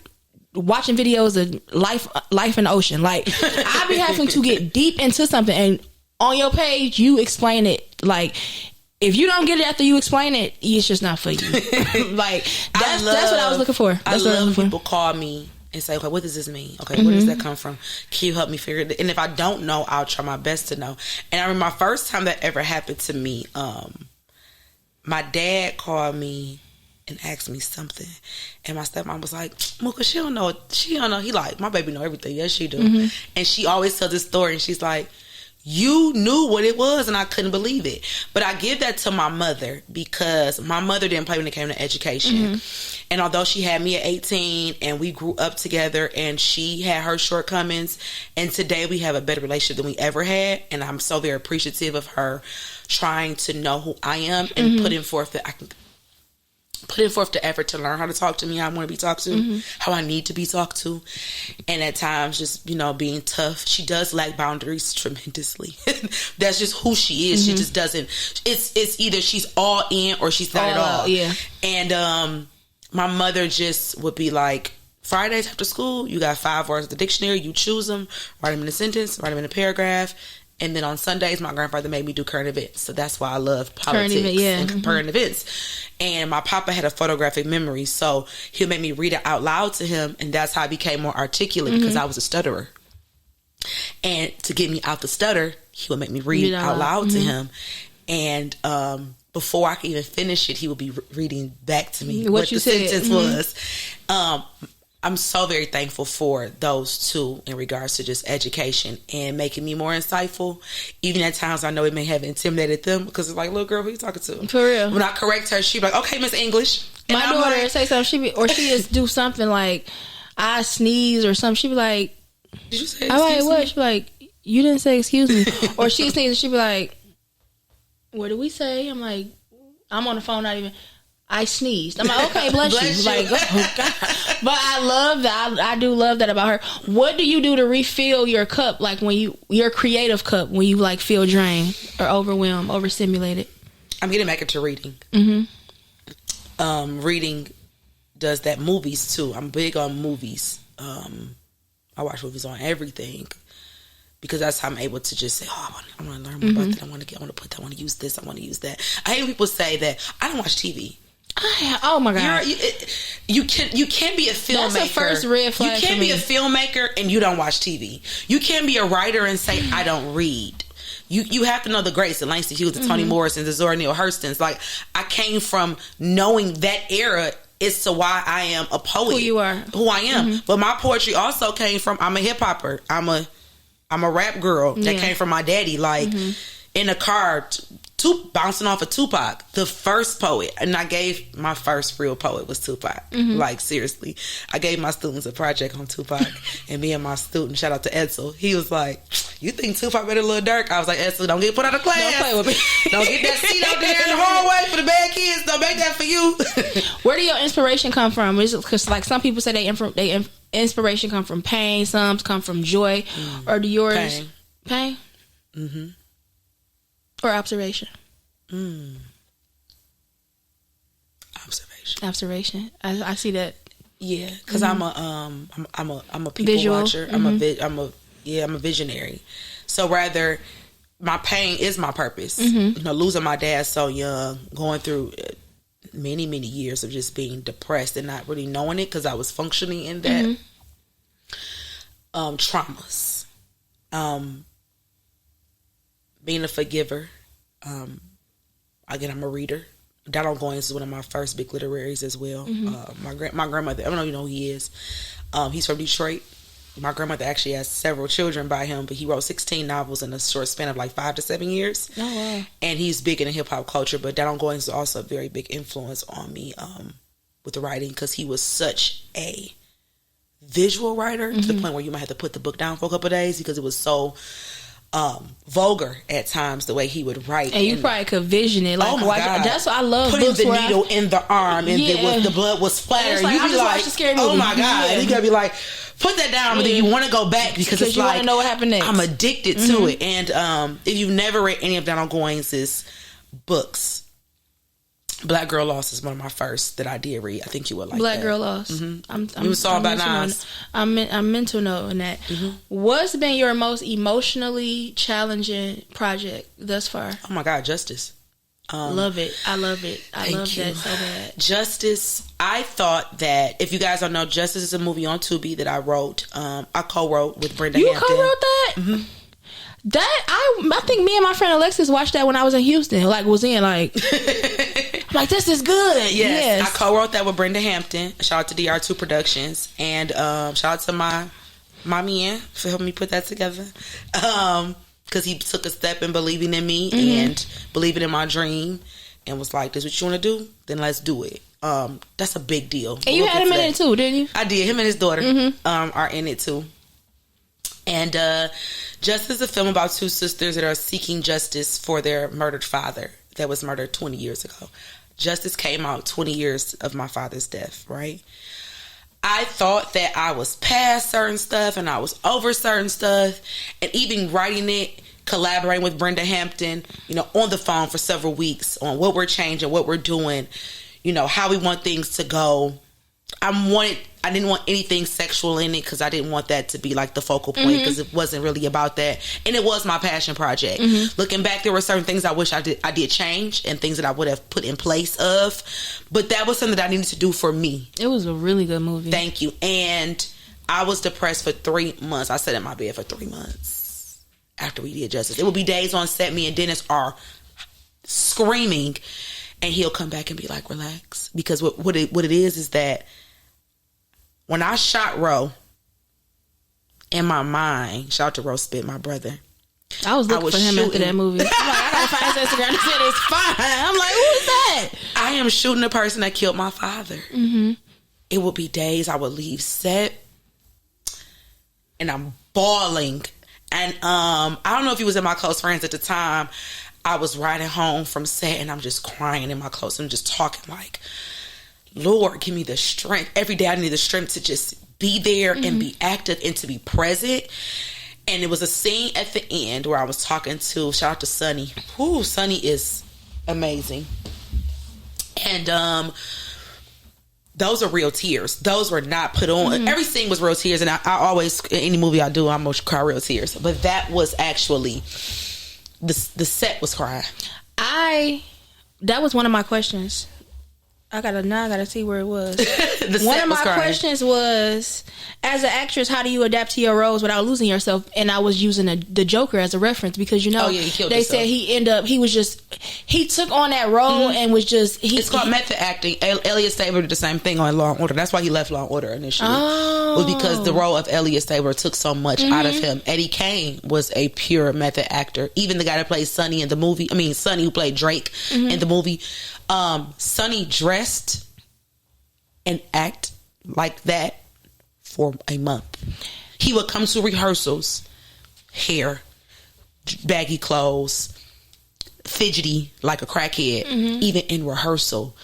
watching videos of life in the ocean. Like I be having to get deep into something, and on your page you explain it. Like if you don't get it after you explain it, it's just not for you. Like that's what I was looking for. I love people call me and say, okay, what does this mean? Okay, where does that come from? Can you help me figure it? And if I don't know, I'll try my best to know. And I remember my first time that ever happened to me, my dad called me and asked me something, and my stepmom was like, Mooka, she don't know. He like, my baby know everything. Yes, she do. Mm-hmm. And she always tells this story, and she's like, you knew what it was, and I couldn't believe it. But I give that to my mother because my mother didn't play when it came to education. Mm-hmm. And although she had me at 18 and we grew up together and she had her shortcomings, and today we have a better relationship than we ever had. And I'm so very appreciative of her trying to know who I am and putting forth the effort to learn how to talk to me, how I want to be talked to, how I need to be talked to. And at times just, being tough. She does lack boundaries tremendously. That's just who she is. She just doesn't. It's either she's all in or she's not at all. Yeah. And my mother just would be like, Fridays after school, you got 5 words of the dictionary. You choose them, write them in a sentence, write them in a paragraph. And then on Sundays, my grandfather made me do current events. So that's why I love politics and current events. And my papa had a photographic memory. So he'll make me read it out loud to him. And that's how I became more articulate because I was a stutterer. And to get me out the stutter, he would make me read out loud to him. And before I could even finish it, he would be reading back to me what the sentence was. I'm so very thankful for those two in regards to just education and making me more insightful. Even at times I know it may have intimidated them because it's like, little girl, who you talking to? For real. When I correct her, she'd be like, okay, Miss English. And my daughter say something, she just do something like, I sneeze or something. She'd be like, did you say I'm like, what? She'd be like, you didn't say excuse me. Or she sneezes and she'd be like, what did we say? I'm like, I'm on the phone, not even... I sneezed. I'm like, okay, bless you. Like, oh God. But I love that. I do love that about her. What do you do to refill your cup? Like when your creative cup, when you like feel drained or overwhelmed, overstimulated? I'm getting back into reading. Reading does that. Movies too. I'm big on movies. I watch movies on everything because that's how I'm able to just say, oh, I want to learn more about that. I want to put that. I want to use this. I want to use that. I hate when people say that I don't watch TV. Oh my God! You can't be a filmmaker. That's the first red flag. You can't be a filmmaker and you don't watch TV. You can't be a writer and say I don't read. You have to know the greats, the Langston Hughes, the Toni Morrisons, the Zora Neale Hurstons. Like I came from knowing that era. It's to why I am a poet. Who you are, who I am. But my poetry also came from. I'm a hip hopper. I'm a rap girl that came from my daddy. Like in a car. Bouncing off of Tupac, the first poet, and I gave my first real poet was Tupac. Like seriously, I gave my students a project on Tupac, and me and my student, shout out to Edsel, he was like, "You think Tupac better than Lil Durk?" I was like, "Edsel, don't get put out of class. Don't play with me. Don't get that seat out there in the hallway for the bad kids. Don't make that for you." Where do your inspiration come from? Because like some people say they inspiration come from pain, some come from joy, or do yours pain? Or observation? Observation. I see that. Yeah, because I'm a people visual watcher. I'm a visionary. So rather, my pain is my purpose. Losing my dad so young, going through many years of just being depressed and not really knowing it because I was functioning in that traumas. Being a forgiver. Again, I'm a reader. Donald Goins is one of my first big literaries as well. My grandmother, I don't know if you know who he is. He's from Detroit. my grandmother actually has several children by him, but he wrote 16 novels in a short span of like 5 to 7 years. Oh, wow. And he's big in hip hop culture, but that ongoing is also a very big influence on me with the writing, because he was such a visual writer to the point where you might have to put the book down for a couple of days because it was so vulgar at times the way he would write, and you probably could vision it. Like, oh my God. That's why I love putting books the needle in the arm and the blood was splattering. Like, You be like, oh my God! And you gotta be like, put that down, but then you want to go back because it's you like, want to know what happened next. I'm addicted to it. And if you've never read any of Donald Goines' books, Black Girl Lost is one of my first that I did read. I think you would like Black that. Girl Lost. We saw about Nas. I'm mental knowing that. What's been your most emotionally challenging project thus far? Oh my God, Justice. Love it. I love it. I love that so bad. Justice. I thought that, if you guys don't know, Justice is a movie on Tubi that I wrote. I co-wrote with Brenda Hampton. You co-wrote that? That I think me and my friend Alexis watched that when I was in Houston. Like, was in like, I'm like, this is good. Yes. I co-wrote that with Brenda Hampton. Shout out to DR2 Productions, and shout out to my man for helping me put that together. Because he took a step in believing in me and believing in my dream, and was like, "This is what you want to do? Then let's do it." That's a big deal. And you had him in it too, didn't you? I did. Him and his daughter are in it too. And Justice is a film about two sisters that are seeking justice for their murdered father that was murdered 20 years ago. Justice came out 20 years of my father's death, right? I thought that I was past certain stuff and I was over certain stuff. And even writing it, collaborating with Brenda Hampton, on the phone for several weeks on what we're changing, what we're doing, how we want things to go. I didn't want anything sexual in it because I didn't want that to be like the focal point, because it wasn't really about that, and it was my passion project. Looking back, there were certain things I wish I did change and things that I would have put in place of, but that was something that I needed to do for me. It was a really good movie. Thank you. And I was depressed for 3 months. I sat in my bed for 3 months after we did Justice. It would be days on set, me and Dennis are screaming, and he'll come back and be like, relax, because what it is that when I shot Ro, in my mind, shout out to Ro Spit, my brother. I was looking for him after that movie. I'm like, I gotta find his Instagram. He said it's fine. I'm like, who is that? I am shooting the person that killed my father. It would be days I would leave set, and I'm bawling. And I don't know if he was in my close friends at the time. I was riding home from set, and I'm just crying in my clothes. I'm just talking like, Lord, give me the strength. Every day I need the strength to just be there and be active and to be present. And it was a scene at the end where I was talking to, shout out to Sunny. Whoo, Sunny is amazing. And those are real tears. Those were not put on. Every scene was real tears. And I always, in any movie I do, I'm going to cry real tears. But that was actually, the set was crying. That was one of my questions. I gotta see where it was. One of my questions was, as an actress, how do you adapt to your roles without losing yourself? And I was using the Joker as a reference because he said he took on that role and was just it's called method acting. Elliot Stabler did the same thing on Law and Order. That's why he left Law and Order initially. Was because the role of Elliot Stabler took so much out of him. Eddie Kane was a pure method actor. Even the guy that played Sonny in the movie, Sonny who played Drake in the movie. Sonny dressed and act like that for a month. He would come to rehearsals, hair, baggy clothes, fidgety like a crackhead, even in rehearsal.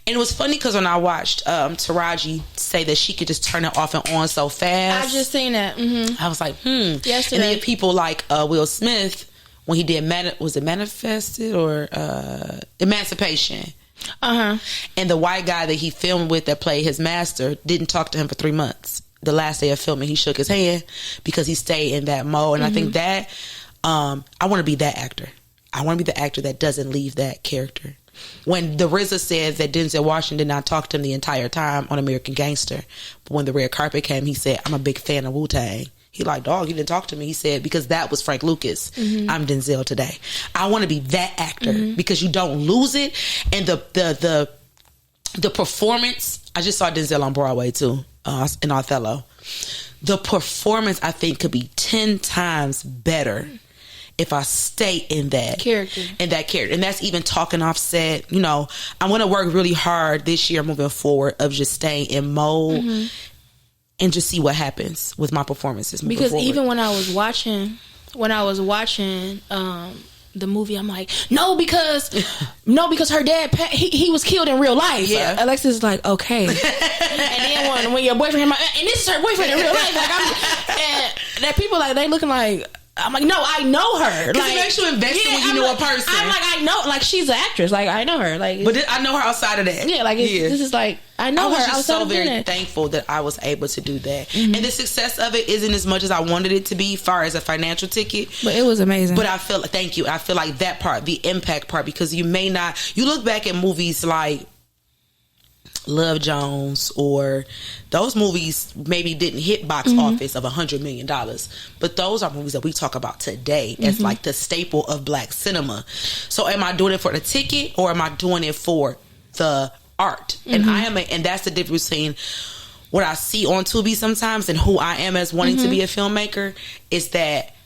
And it was funny because when I watched Taraji say that she could just turn it off and on so fast, I just seen that. I was like, Yesterday. And then people like Will Smith, when he did was it Manifested or Emancipation? And the white guy that he filmed with that played his master didn't talk to him for 3 months. The last day of filming, he shook his hand because he stayed in that mode. And I think that I want to be that actor. I want to be the actor that doesn't leave that character. When the RZA said that Denzel Washington did not talk to him the entire time on American Gangster, but when the red carpet came, he said, I'm a big fan of Wu-Tang. He like, dog, you didn't talk to me. He said, because that was Frank Lucas. I'm Denzel today. I want to be that actor because you don't lose it. And the performance, I just saw Denzel on Broadway too, in Othello. the performance, I think, could be 10 times better if I stay in that character. And that's even talking offset. You know, I want to work really hard this year moving forward of just staying in mode and just see what happens with my performances. Because even when I was watching the movie, I'm like, no, because her dad, he was killed in real life. Yeah. Alexis is like, okay. And then when your boyfriend, and this is her boyfriend in real life, and that people like, they looking like, I'm like, no, I know her. Because it makes you invested when you know a person. I'm like, I know, like, she's an actress. Like, I know her. Like, but I know her outside of that. Yeah, like, this is like, I know her. I was just so very thankful that I was able to do that. And the success of it isn't as much as I wanted it to be, far as a financial ticket. But it was amazing. But I feel like, thank you. I feel like that part, the impact part, because you look back at movies like Love Jones, or those movies maybe didn't hit box office of $100 million, but those are movies that we talk about today as like the staple of black cinema. So am I doing it for the ticket, or am I doing it for the art? And and that's the difference between what I see on Tubi sometimes and who I am as wanting to be a filmmaker, is that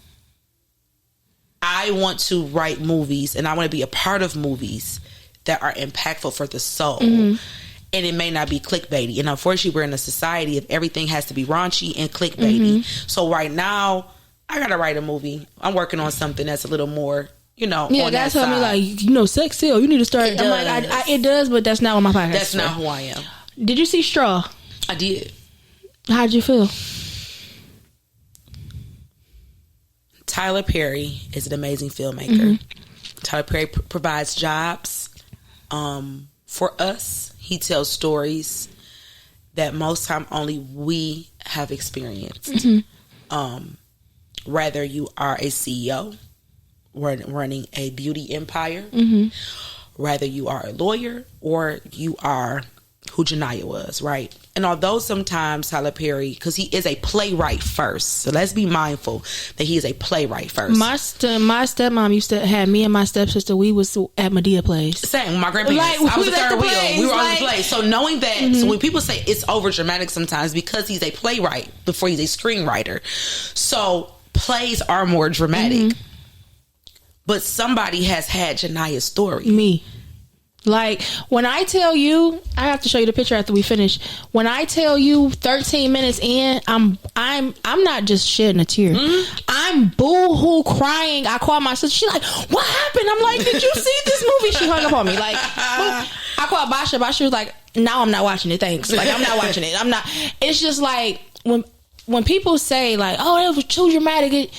I want to write movies and I want to be a part of movies that are impactful for the soul. And it may not be clickbaity. And unfortunately, we're in a society of everything has to be raunchy and clickbaity. So right now, I got to write a movie. I'm working on something that's a little more, you know, yeah, on guys that tell me, side. like, you know, sex sale. You need to start. I'm like, it does, but that's not what my podcast That's is not for. who I am. Did you see Straw? I did. How'd you feel? Tyler Perry is an amazing filmmaker. Tyler Perry provides jobs for us. He tells stories that most time only we have experienced. Whether you are a CEO running a beauty empire, whether you are a lawyer, or you are who Janiyah was, right? And although sometimes Tyler Perry, because he is a playwright first, so let's be mindful that he is a playwright first. My stepmom used to have me and my stepsister. We was at Medea plays. Same, my grandparents. Like, I was the third wheel. plays, We were on like, the play. So knowing that, so when people say it's over dramatic sometimes, because he's a playwright before he's a screenwriter, so plays are more dramatic. But somebody has had Janiyah's story. Me. Like, when I tell you, I have to show you the picture after we finish. When I tell you 13 minutes in, I'm not just shedding a tear. I'm boo-hoo crying. I call my sister. She's like, what happened? I'm like, did you see this movie? She hung up on me. Like, I called Basha. Basha was like, no, I'm not watching it. Thanks. Like, I'm not watching it. I'm not. It's just like, when people say, like, oh, that was too dramatic,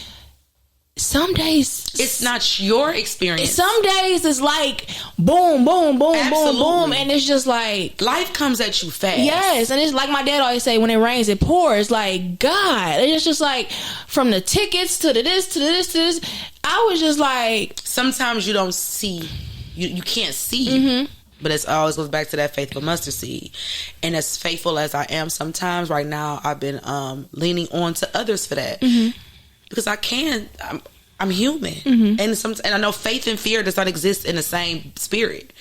some days it's not your experience. Some days it's like boom, boom, boom, Absolutely. boom, boom, and it's just like life comes at you fast. Yes, and it's like my dad always say, when it rains, it pours. Like, God, it's just like from the tickets to the this to the this to this. I was just like, sometimes you don't see, you can't see. But it always goes back to that faithful mustard seed. And as faithful as I am sometimes, right now I've been leaning on to others for that. Because I'm human. And I know faith and fear does not exist in the same spirit.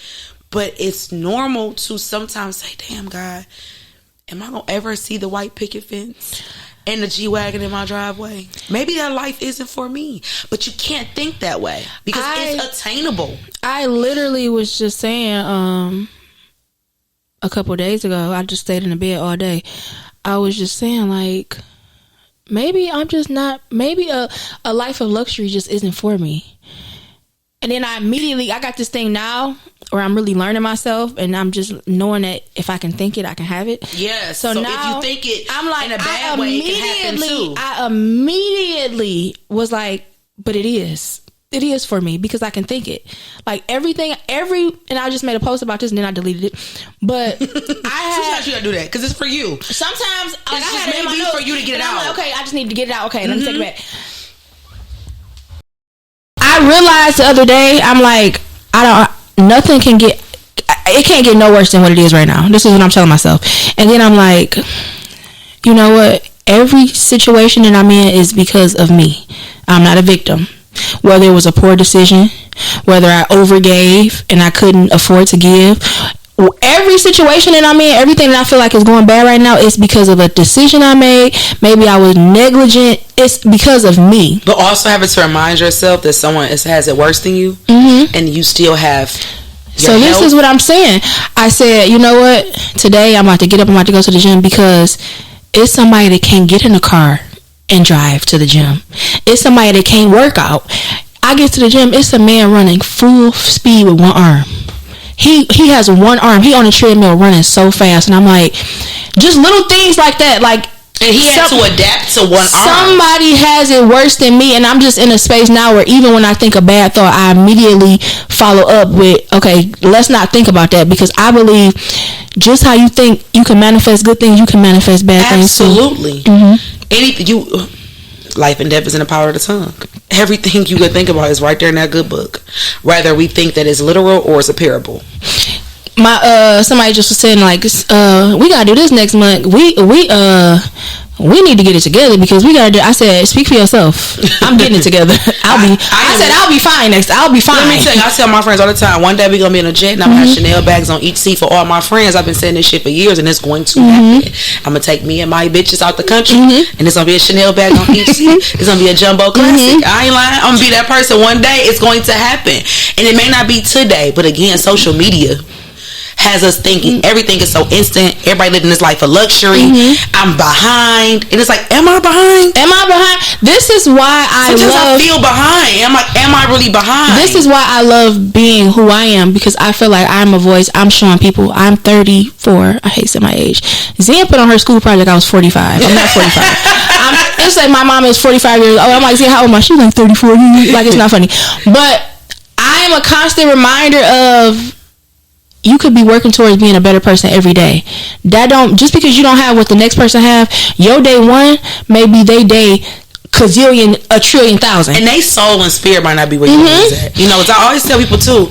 But it's normal to sometimes say, damn, God, am I going to ever see the white picket fence and the G-Wagon in my driveway? Maybe that life isn't for me. But you can't think that way because it's attainable. I literally was just saying a couple of days ago, I just stayed in the bed all day. I was just saying, like, maybe I'm just not, maybe a life of luxury just isn't for me. And then I got this thing now where I'm really learning myself, and I'm just knowing that if I can think it, I can have it. Yes. So if now you think it I'm like, in a bad way, it can happen too. I immediately was like, but it is. It is for me because I can think it. Like everything, and I just made a post about this and then I deleted it. But sometimes you gotta do that because it's for you. Sometimes it's just maybe for you to get it out. Like, okay, I just need to get it out. Okay, let me take it back. I realized the other day, I'm like, it can't get no worse than what it is right now. This is what I'm telling myself. And then I'm like, you know what? Every situation that I'm in is because of me. I'm not a victim. Whether it was a poor decision, whether I overgave and I couldn't afford to give, every situation that I'm in, everything that I feel like is going bad right now, is because of a decision I made. Maybe I was negligent. It's because of me. But also having to remind yourself that someone has it worse than you, mm-hmm. and you still have your So this health. is what I'm saying. I said, you know what? Today I'm about to get up. I'm about to go to the gym because it's somebody that can't get in the car and drive to the gym. It's somebody that can't work out. I get to the gym. It's a man running full speed with one arm. He has one arm. He on a treadmill running so fast, and I'm like, just little things like that. Like, and he had to adapt to one arm. Somebody has it worse than me, and I'm just in a space now where even when I think a bad thought, I immediately follow up with, okay, let's not think about that, because I believe just how you think you can manifest good things, you can manifest bad things too. Absolutely. Mm-hmm. Life and death is in the power of the tongue. Everything you could think about is right there in that good book. Whether we think that it's literal or it's a parable. Somebody just was saying, like, we gotta do this next month. We need to get it together because we gotta do. I said, speak for yourself. I'm getting it together. I'll be fine next. I'll be fine. Let me tell you, I tell my friends all the time, one day we gonna be in a jet and I'm gonna have Chanel bags on each seat for all my friends. I've been saying this shit for years and it's going to happen. I'm gonna take me and my bitches out the country and it's gonna be a Chanel bag on each seat. It's gonna be a jumbo classic. I ain't lying. I'm gonna be that person one day. It's going to happen, and it may not be today, but again, social media has us thinking everything is so instant. Everybody living this life of luxury. I'm behind, and it's like, am I behind? This is why I feel behind. Am I really behind? This is why I love being who I am, because I feel like I'm a voice. I'm showing people. I'm 34. I hate saying my age. Zia put on her school project I was 45. I'm not 45. It's like my mom is 45 years old. I'm like, Zia, how old am I? She's like 34. Like, it's not funny. But I am a constant reminder of, you could be working towards being a better person every day. Just because you don't have what the next person have, your day one may be their day gazillion, a trillion thousand. And they soul and spirit might not be where you is at. You know, as I always tell people too,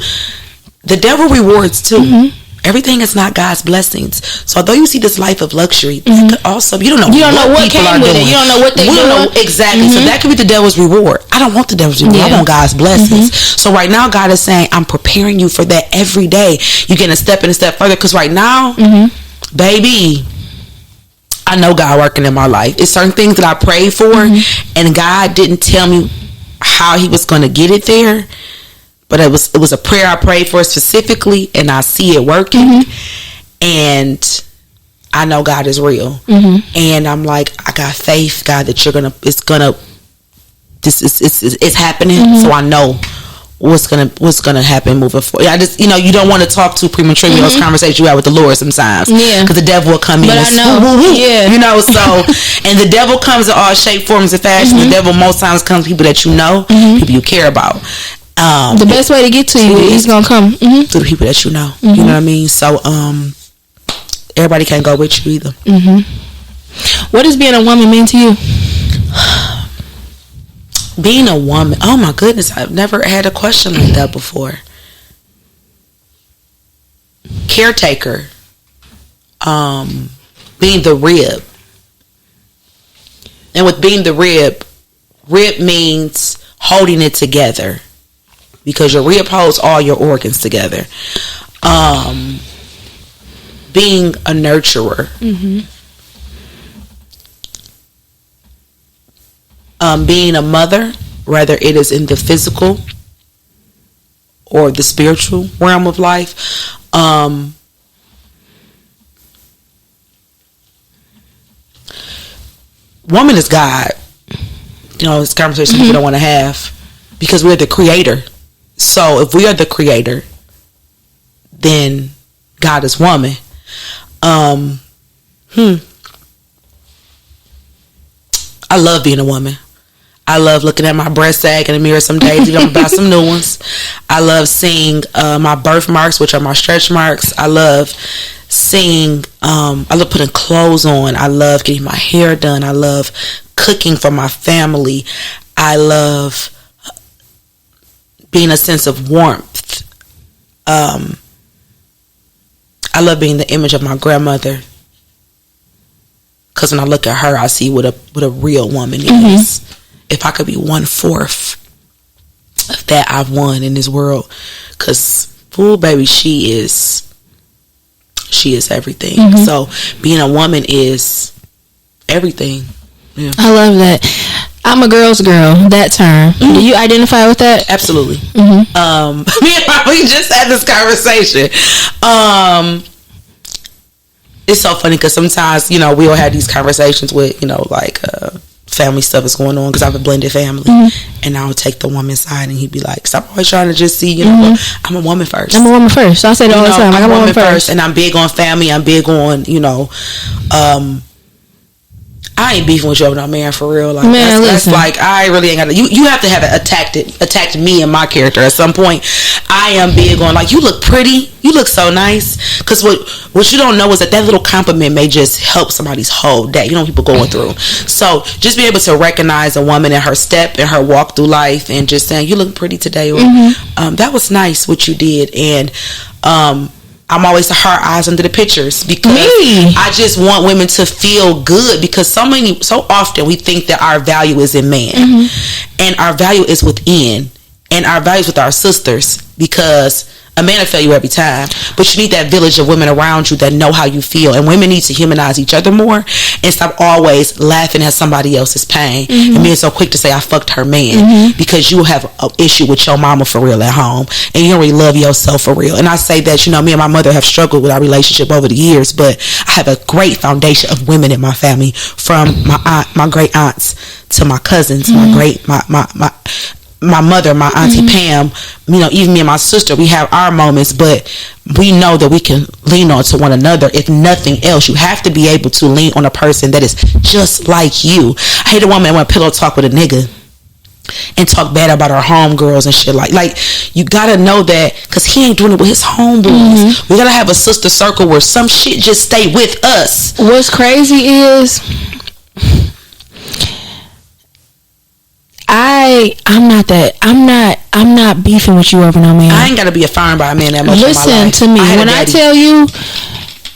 the devil rewards too. Everything is not God's blessings. So although you see this life of luxury, that could also, you don't know what people are doing. You don't know what they do. Exactly. So that could be the devil's reward. I don't want the devil's reward. I want God's blessings. So right now, God is saying, I'm preparing you for that every day. You're getting a step further. Because right now, baby, I know God working in my life. It's certain things that I prayed for, and God didn't tell me how he was going to get it there. But it was a prayer I prayed for specifically, and I see it working, and I know God is real, and I'm like, I got faith, God, that it's happening, so I know what's gonna happen moving forward. I just, you don't want to talk too prematurely those conversations you have with the Lord sometimes, because the devil will come in. But so and the devil comes in all shape, forms, and fashions. The devil most times comes people that you know, people you care about. The best way to get to you, he's gonna come to the people that you know. You know what I mean? So everybody can't go with you either. What does being a woman mean to you? Being a woman, oh my goodness, I've never had a question like that before. Caretaker, being the rib, and with being the rib means holding it together, because your rib holds all your organs together. Being a nurturer. Being a mother, whether it is in the physical or the spiritual realm of life. Woman is God. It's a conversation people don't want to have, because we're the creator. So if we are the creator, then God is woman. I love being a woman. I love looking at my breast sag in the mirror some days, even about some new ones. I love seeing my birthmarks, which are my stretch marks. I love seeing, I love putting clothes on. I love getting my hair done. I love cooking for my family. I love being a sense of warmth. I love being the image of my grandmother, because when I look at her, I see what a real woman is. If I could be 1/4 of that, I've won in this world. Because, fool, baby, she is she is everything. So being a woman is everything. Yeah. I love that. I'm a girl's girl, that term. Do you identify with that? Absolutely. Me and we just had this conversation. It's so funny because sometimes, you know, we'll have these conversations with, you know, like family stuff is going on because I have a blended family, and I'll take the woman's side, and he'd be like, stop always trying to just see, you know, I'm a woman first. I'm a woman first. So I say that all the time. I'm a woman first, and I'm big on family. I'm big on, you know, I ain't beefing with you over no man for real. Like, man, that's like, I really ain't got to. You have to have attacked me and my character at some point. I am big on, like, you look pretty, you look so nice. Because what you don't know is that little compliment may just help somebody's whole day. You know what people going through. So just be able to recognize a woman in her step and her walk through life, and just saying, you look pretty today, or that was nice what you did. And I'm always her eyes under the pictures, because I just want women to feel good, because so often we think that our value is in man, and our value is within, and our value is with our sisters, because a man will fail you every time, but you need that village of women around you that know how you feel. And women need to humanize each other more and stop always laughing at somebody else's pain and being so quick to say, I fucked her man, because you have an issue with your mama for real at home, and you don't really love yourself for real. And I say that, you know, me and my mother have struggled with our relationship over the years, but I have a great foundation of women in my family, from my great aunts to my cousins, my mother, my auntie Pam, you know, even me and my sister, we have our moments, but we know that we can lean on to one another. If nothing else, you have to be able to lean on a person that is just like you. I hate a woman that want to pillow talk with a nigga and talk bad about our homegirls and shit. Like you gotta know that, because he ain't doing it with his homeboys. We gotta have a sister circle where some shit just stay with us. What's crazy is, I'm not beefing with you over no man. I ain't gotta be affirmed by a man that much. Listen to me. When I tell you,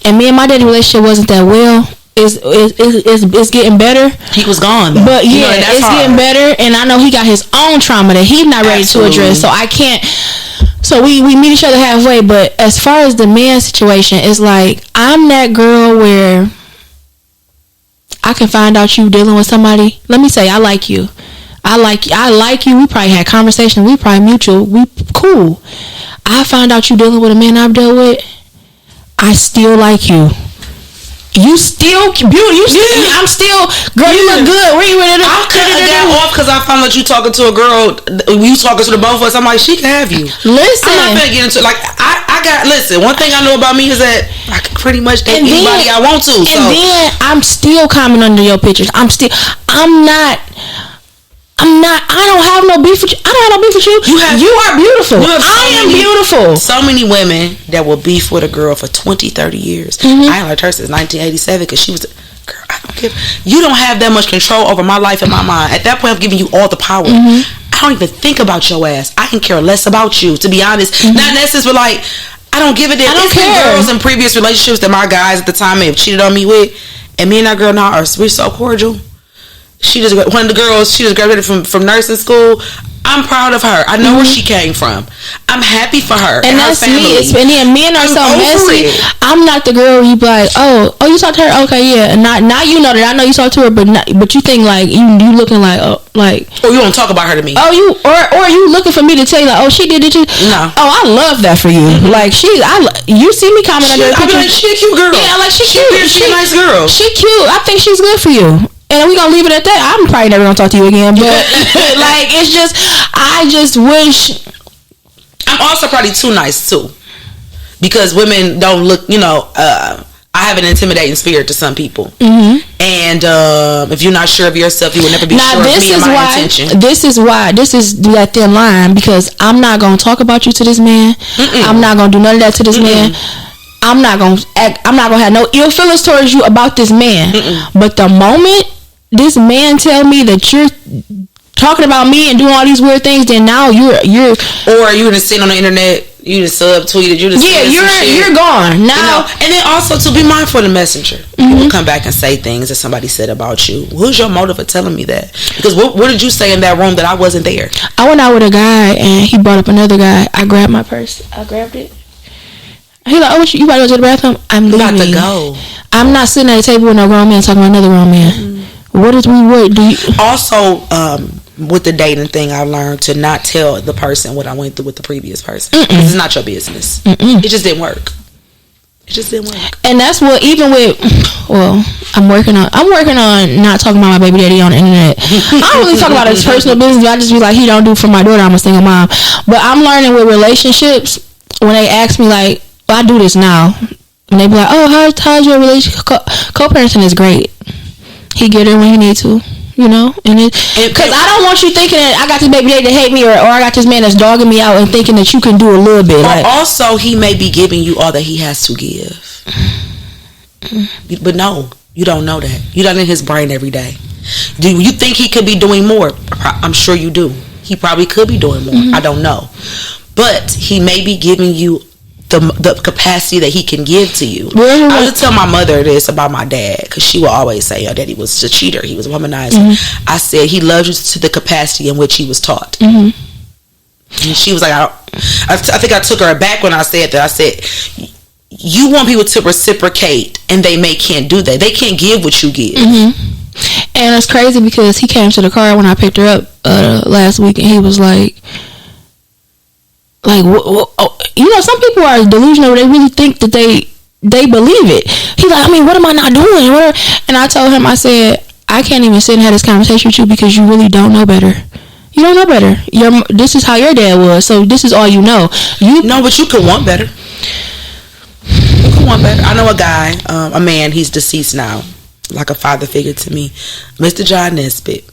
and me and my daddy relationship wasn't that well, it's getting better. He was gone though. But yeah, it's hard. Getting better, and I know he got his own trauma that he's not ready to address, so I can't. So we meet each other halfway. But as far as the man situation, it's like, I'm that girl where I can find out you dealing with somebody. Let me say, I like you. I like you. We probably had conversations. We probably mutual. We cool. I find out you dealing with a man I've dealt with. I still like you. You still beautiful. I'm still, girl. You look good. Where you at? I couldn't get off because I found out you talking to a girl. You talking to the both of us. I'm like, she can have you. Listen, I'm not gonna get into, like, I got. Listen, one thing I know about me is that I can pretty much date anybody I want to. And then I'm still commenting under your pictures. I don't have no beef with you. I don't have no beef with you. You are beautiful. I am beautiful. So many women that will beef with a girl for 20, 30 years. I ain't liked her since 1987 because she was girl, I don't give. You don't have that much control over my life and my mind. At that point, I'm giving you all the power. I don't even think about your ass. I can care less about you, to be honest. Not in that sense, but like, I don't give a damn. It's been girls in previous relationships that my guys at the time may have cheated on me with, and me and that girl now we're so cordial. One of the girls, she just graduated from nursing school. I'm proud of her. I know where she came from. I'm happy for her and that's her family. Me. And then men are so messy. I'm not the girl you be like, oh, you talk to her? Okay, yeah. And now you know that I know you talk to her, but you think like you looking like, oh, like, or you don't talk about her to me. Oh, you or you looking for me to tell you like, oh, she did you? No. Oh, I love that for you. Like you see me comment on her picture. I be like, she a cute girl. Yeah, like she cute. She a nice girl. She cute. I think she's good for you. And we gonna leave it at that. I'm probably never gonna talk to you again. But like, it's just, I just wish. I'm also probably too nice too, because women don't look. You know, I have an intimidating spirit to some people, and if you're not sure of yourself, you will never be sure of me and my intention. This is that thin line, because I'm not gonna talk about you to this man. I'm not gonna do none of that to this man. I'm not gonna have no ill feelings towards you about this man. But the moment this man tell me that you're talking about me and doing all these weird things, then now you're or you just sitting on the internet, you just subtweeted, you just you're gone now. You know? And then also to be mindful of the messenger. People come back and say things that somebody said about you. Who's your motive for telling me that? Because what did you say in that room that I wasn't there? I went out with a guy and he brought up another guy. I grabbed my purse. I grabbed it. He like, oh, what you about to go to the bathroom? I'm leaving. About to go. I'm not sitting at a table with no grown man talking about another grown man. Mm-hmm. What do you... Also, with the dating thing, I learned to not tell the person what I went through with the previous person. Because it's not your business. It just didn't work. It just didn't work. And that's what, even with, well, I'm working on not talking about my baby daddy on the internet. I don't really talk about his personal business, but I just be like, he don't do for my daughter, I'm a single mom. But I'm learning with relationships, when they ask me, like, well, I do this now. And they be like, oh, how's your relationship? Co-parenting is great. He get her when he need to. You know, and because I don't want you thinking that I got this baby daddy to hate me, or I got this man that's dogging me out and thinking that you can do a little bit. Or also, he may be giving you all that he has to give, but no, you don't know that. You're not in his brain every day. Do you think he could be doing more? I'm sure you do. He probably could be doing more. I don't know, but he may be giving you the capacity that he can give to you. I would tell my mother this about my dad, because she would always say, oh, daddy was a cheater, he was a womanizer. I said, he loved you to the capacity in which he was taught. And she was like, I think I took her aback when I said that. I said, you want people to reciprocate, and they can't do that. They can't give what you give. And it's crazy because he came to the car when I picked her up last week, and he was like, you know, some people are delusional. They really think that they believe it. He's like, I mean, what am I not doing? And I told him, I said, I can't even sit and have this conversation with you because you really don't know better. You don't know better. This is how your dad was, so this is all you know. No, but you could want better. You could want better. I know a guy, a man, he's deceased now, like a father figure to me, Mr. John Nesbitt.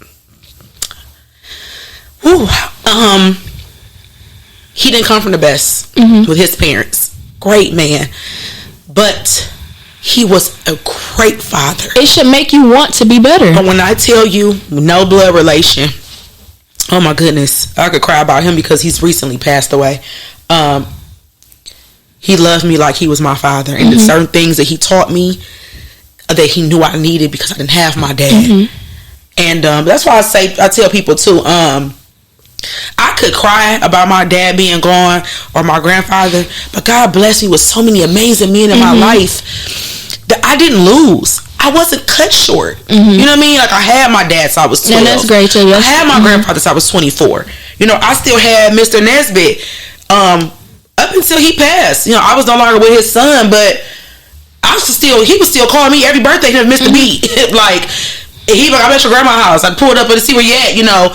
He didn't come from the best with his parents. Great man. But he was a great father. It should make you want to be better. But when I tell you, no blood relation, oh my goodness, I could cry about him because he's recently passed away. He loved me like he was my father. And there's certain things that he taught me that he knew I needed because I didn't have my dad. And that's why I tell people too, I could cry about my dad being gone or my grandfather, but God blessed me with so many amazing men in my life that I didn't lose. I wasn't cut short. You know what I mean? Like, I had my dad since I was 12. And that's great too. I had my grandfather since I was 24. You know, I still had Mr. Nesbitt up until he passed. You know, I was no longer with his son, but he was still calling me every birthday. Mr. B. Like, he like, I'm at your grandma's house. I pulled up to see where you at. You know,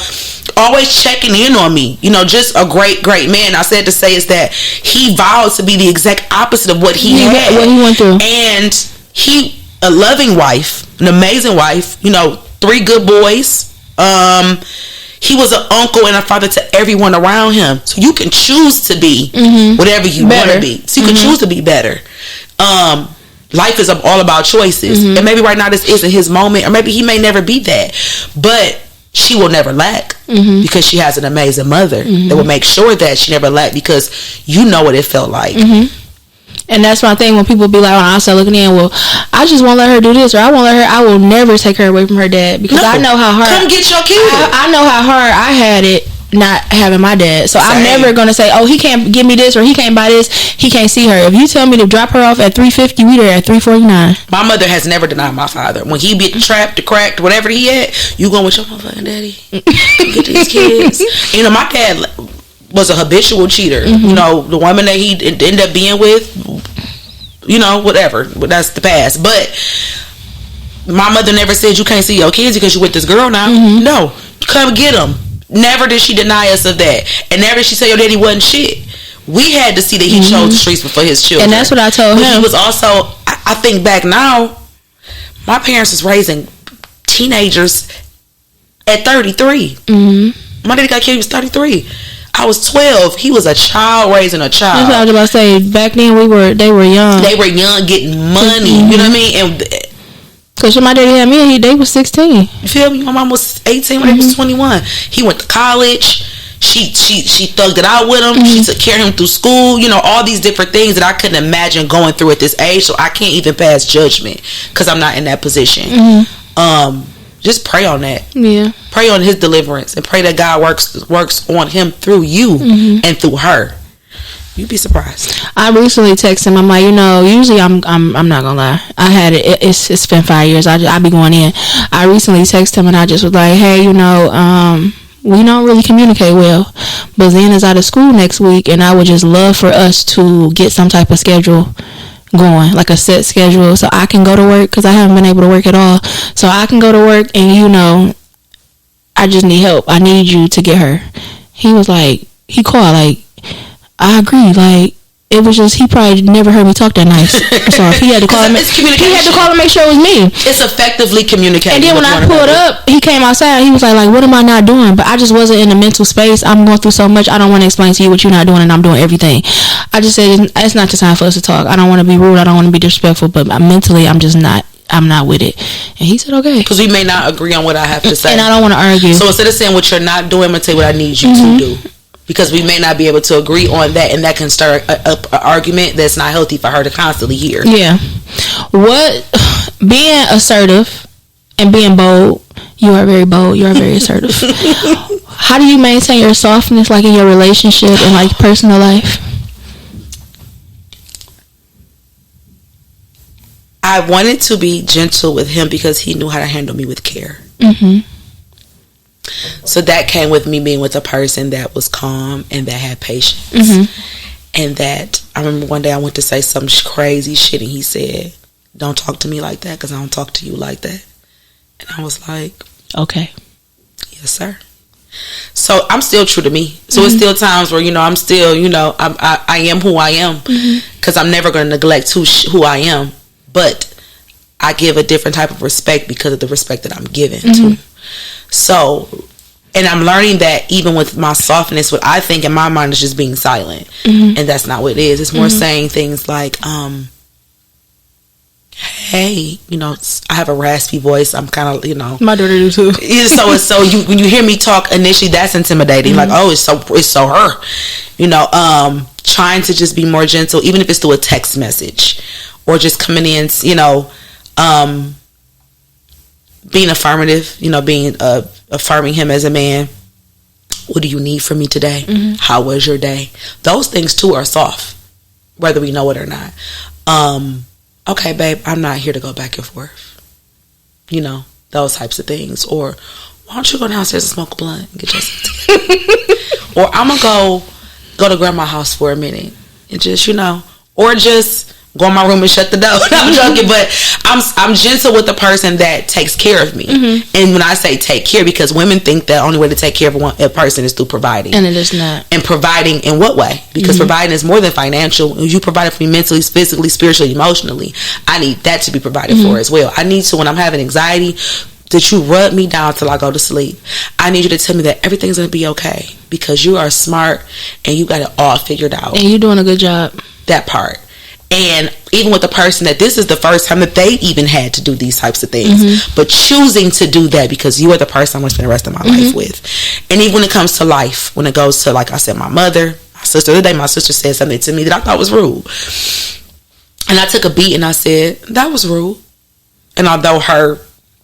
always checking in on me. You know, just a great man. I said to say is that he vowed to be the exact opposite of what he had. What he went through. And he, a loving wife, an amazing wife. You know, 3 good boys. He was an uncle and a father to everyone around him. So you can choose to be whatever you want to be. So you can choose to be better. Life is all about choices. And maybe right now this isn't his moment, or maybe he may never be that. But she will never lack because she has an amazing mother that will make sure that she never lack, because you know what it felt like. And that's my thing when people be like, when I start looking in, well, I just won't let her do this, or I will never take her away from her dad, because I know how hard. Come get your kid. I know how hard I had it not having my dad. So I'm never going to say, oh, he can't give me this, or he can't buy this, he can't see her. If you tell me to drop her off at 3:50, we there at 3:49. My mother has never denied my father. When he be trapped or cracked, whatever he had, you going with your motherfucking daddy. Get these kids. You know, my dad was a habitual cheater. You know, the woman that he ended up being with, you know, whatever. That's the past. But my mother never said you can't see your kids because you with this girl now. No. Come get them. Never did she deny us of that. And never did she say your daddy wasn't shit. We had to see that he chose the streets before his children. And that's what I told him. He was also, I think back now, my parents was raising teenagers at 33. My daddy got killed, he was 33. I was 12. He was a child raising a child. That's what I was about to say. Back then they were young. They were young, getting money. You know what I mean? And because my daddy had me, they was 16. You feel me? My mom was 18 when he was 21. He went to college. She thugged it out with him. She took care of him through school. You know, all these different things that I couldn't imagine going through at this age. So I can't even pass judgment because I'm not in that position. Just pray on that. Yeah. Pray on his deliverance and pray that God works on him through you and through her. You'd be surprised. I recently texted him. I'm like, usually I'm not gonna lie. I had it. It's been 5 years. I be going in. I recently texted him and I just was like, hey, we don't really communicate well, but Zen is out of school next week, and I would just love for us to get some type of schedule going, like a set schedule, so I can go to work, because I haven't been able to work at all. So I can go to work, and I just need help. I need you to get her. He was like, he called, like, I agree, like, it was just, he probably never heard me talk that nice. So if he had to call him, and make sure it was me. It's effectively communicating. And then when I pulled up, he came outside. He was like, what am I not doing? But I just wasn't in the mental space. I'm going through so much. I don't want to explain to you what you're not doing, and I'm doing everything. I just said, it's not the time for us to talk. I don't want to be rude. I don't want to be disrespectful. But mentally, I'm not with it. And he said, okay. Because we may not agree on what I have to say. And I don't want to argue. So instead of saying what you're not doing, I'm going to tell you what I need you to do. Because we may not be able to agree on that, and that can start an argument that's not healthy for her to constantly hear. Yeah. Being assertive and being bold, you are very bold, you are very assertive. How do you maintain your softness, like in your relationship and like personal life? I wanted to be gentle with him because he knew how to handle me with care. So that came with me being with a person that was calm and that had patience. And that, I remember one day I went to say some crazy shit, and he said, don't talk to me like that, because I don't talk to you like that. And I was like, okay, yes sir. So I'm still true to me. So it's still times where I'm still I am who I am, because I'm never going to neglect who I am, but I give a different type of respect because of the respect that I'm given to. So, and I'm learning that even with my softness, what I think in my mind is just being silent. And that's not what it is. It's more saying things like, hey, I have a raspy voice. I'm kind of, my daughter do too. So when you hear me talk initially, that's intimidating. Like, oh, it's so her. Trying to just be more gentle, even if it's through a text message, or just coming in, being affirmative, being affirming him as a man. What do you need from me today? How was your day? Those things too are soft, whether we know it or not. Okay, babe, I'm not here to go back and forth. Those types of things. Or why don't you go downstairs and smoke a blunt and get yourself together? Or I'm gonna go to grandma's house for a minute and just or just go in my room and shut the door. No, I'm joking, but I'm gentle with the person that takes care of me. And when I say take care, because women think the only way to take care of a person is through providing, and it is not. And providing in what way? Because providing is more than financial. You provide for me mentally, physically, spiritually, emotionally. I need that to be provided for as well. I need to, when I'm having anxiety, that you rub me down till I go to sleep. I need you to tell me that everything's going to be okay, because you are smart and you got it all figured out. And you're doing a good job. That part. And even with the person that this is the first time that they even had to do these types of things, but choosing to do that because you are the person I'm going to spend the rest of my life with. And even when it comes to life, when it goes to, like I said, my mother, my sister, the other day my sister said something to me that I thought was rude. And I took a beat and I said, that was rude. And although her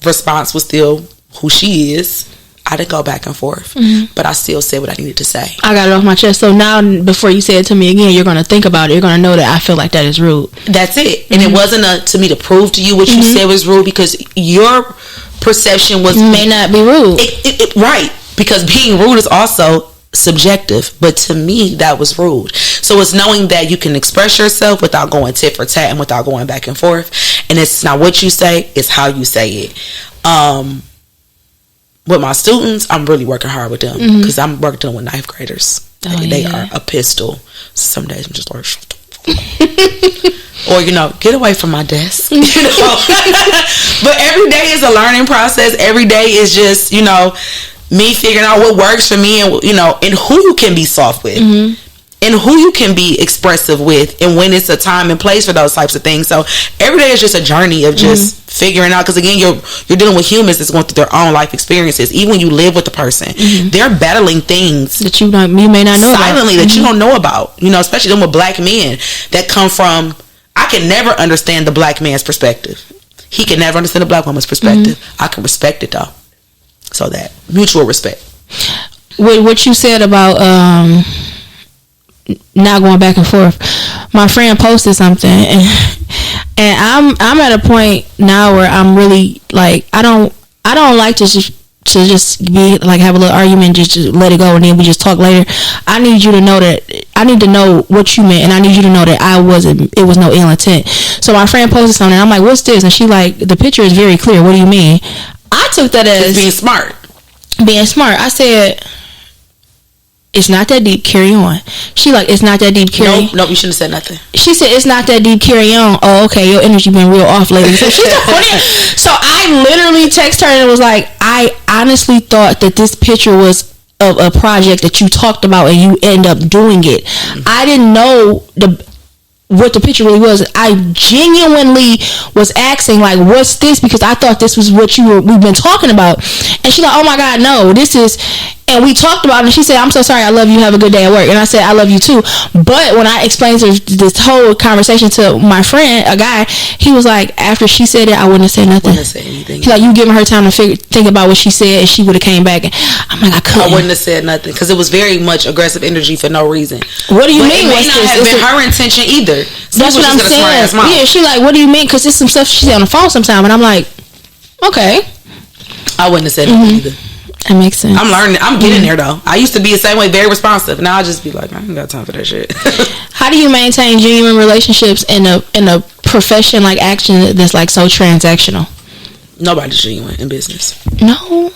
response was still who she is, I didn't go back and forth, but I still said what I needed to say. I got it off my chest. So now, before you say it to me again, you're going to think about it. You're going to know that I feel like that is rude. That's it. And it wasn't to me to prove to you what you said was rude, because your perception may not be rude. Right. Because being rude is also subjective, but to me that was rude. So it's knowing that you can express yourself without going tit for tat and without going back and forth. And it's not what you say, it's how you say it. With my students, I'm really working hard with them, because I'm working with ninth graders. They are a pistol. Some days I'm just like, or get away from my desk. But every day is a learning process. Every day is just me figuring out what works for me, and and who you can be soft with, and who you can be expressive with, and when it's a time and place for those types of things. So every day is just a journey of just figuring out, because again, you're dealing with humans that's going through their own life experiences. Even when you live with the person, they're battling things that you may not know silently about. That you don't know about. Especially them with black men that come from. I can never understand the black man's perspective. He can never understand the black woman's perspective. I can respect it though. So that mutual respect. What you said about not going back and forth. My friend posted something, and I'm at a point now where I'm really like, I don't like to just be like, have a little argument, just let it go, and then we just talk later. I need you to know that, I need to know what you meant, and I need you to know that it was no ill intent. So my friend posted something, I'm like, what's this? And she like, the picture is very clear, what do you mean? I took that as being smart. I said, it's not that deep, carry on. She like, it's not that deep, carry on. Nope, you shouldn't have said nothing. She said, it's not that deep, carry on. Oh, okay, your energy been real off lately. So she's so I literally texted her and it was like, I honestly thought that this picture was of a project that you talked about and you end up doing it. Mm-hmm. I didn't know what the picture really was. I genuinely was asking like, what's this? Because I thought this was what we've been talking about. And she's like, oh my God, no, this is, and we talked about it, and she said, I'm so sorry, I love you, have a good day at work. And I said, I love you too. But when I explained this whole conversation to my friend, a guy, he was like, after she said it, I wouldn't have said nothing. Wouldn't have said anything. He's like, you giving her time to think about what she said, and she would have came back. And I'm like, I couldn't. I wouldn't have said nothing because it was very much aggressive energy for no reason. What do you mean? It may not have been her intention either. That's what I'm saying. Yeah, she like, what do you mean? Because there's some stuff she said on the phone sometime, and I'm like, okay. I wouldn't have said nothing either. That makes sense. I'm learning. I'm getting there though. I used to be the same way, very responsive. Now I just be like, I ain't got time for that shit. How do you maintain genuine relationships in a profession like action that's like so transactional? Nobody's genuine in business. No.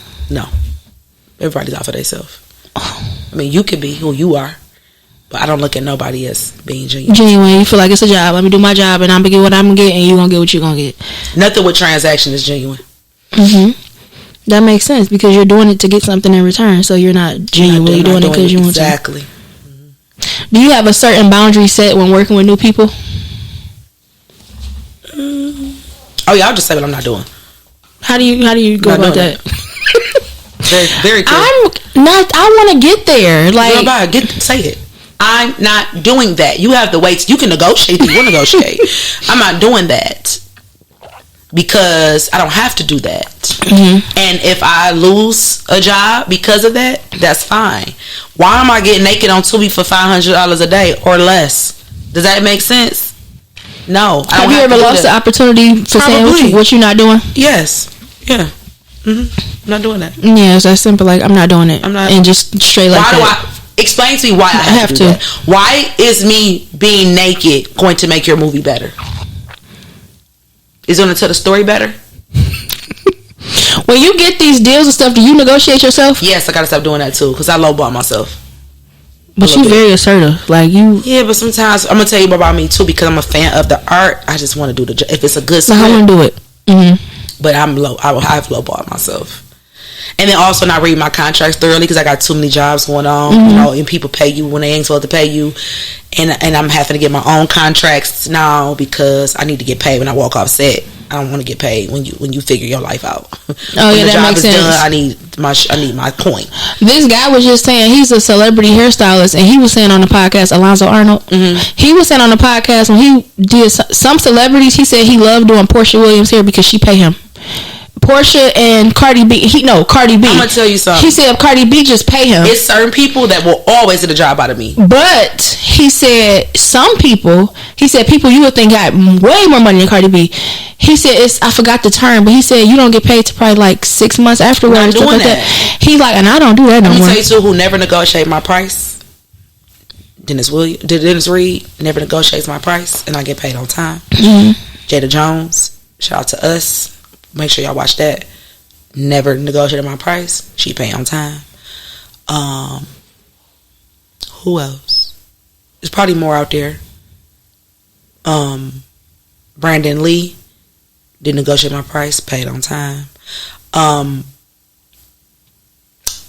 Everybody's out for themselves. I mean, you can be who you are, but I don't look at nobody as being genuine. Genuine. You feel like it's a job. Let me do my job, and I'm gonna get what I'm gonna get, and you gonna get what you gonna get. Nothing with transaction is genuine. That makes sense because you're doing it to get something in return, so you're not genuinely doing it because you want to. Exactly. Do you have a certain boundary set when working with new people? Oh yeah, I'll just say what I'm not doing. How do you go about that? Very, very clear. I want to get there. Like, say it. I'm not doing that. You have the weights. You can negotiate if you want to negotiate. I'm not doing that. Because I don't have to do that. And if I lose a job because of that, that's fine. Why am I getting naked on Tubi for $500 a day or less? Does that make sense? No. Have you ever lost the opportunity for saying what you're not doing? Yes. Yeah. I'm not doing that. Yeah, it's that simple. Like, I'm not doing it. I'm not. And just straight like that. Explain to me why I have to do that. Why is me being naked going to make your movie better? Is it going to tell the story better? When you get these deals and stuff, do you negotiate yourself? Yes, I got to stop doing that too because I lowball myself. But you very assertive, like you. Yeah, but sometimes I'm gonna tell you about me too because I'm a fan of the art. I just want to do the job. If it's a good script, I want to do it. But I've lowballed myself. And then also not read my contracts thoroughly because I got too many jobs going on, you know, and people pay you when they ain't supposed to pay you, and I'm having to get my own contracts now because I need to get paid when I walk off set. I don't want to get paid when you figure your life out. Oh yeah, that makes sense. Done, I need my coin. This guy was just saying he's a celebrity hairstylist, and he was saying on the podcast, Alonzo Arnold. He was saying on the podcast when he did some celebrities, he said he loved doing Portia Williams hair because she pay him. Portia and Cardi B. Cardi B. I'm gonna tell you something. He said Cardi B just pay him. It's certain people that will always get a job out of me. But he said some people. He said people you would think got way more money than Cardi B. He said I forgot the term, but he said you don't get paid to probably like 6 months afterwards. Not doing like that. He's like, and I don't do that no more. Let me tell you too, who never negotiate my price. Dennis Reed never negotiates my price, and I get paid on time. Jada Jones, shout out to us. Make sure y'all watch that. Never negotiated my price. She pay on time. Who else? There's probably more out there. Brandon Lee didn't negotiate my price. Paid on time.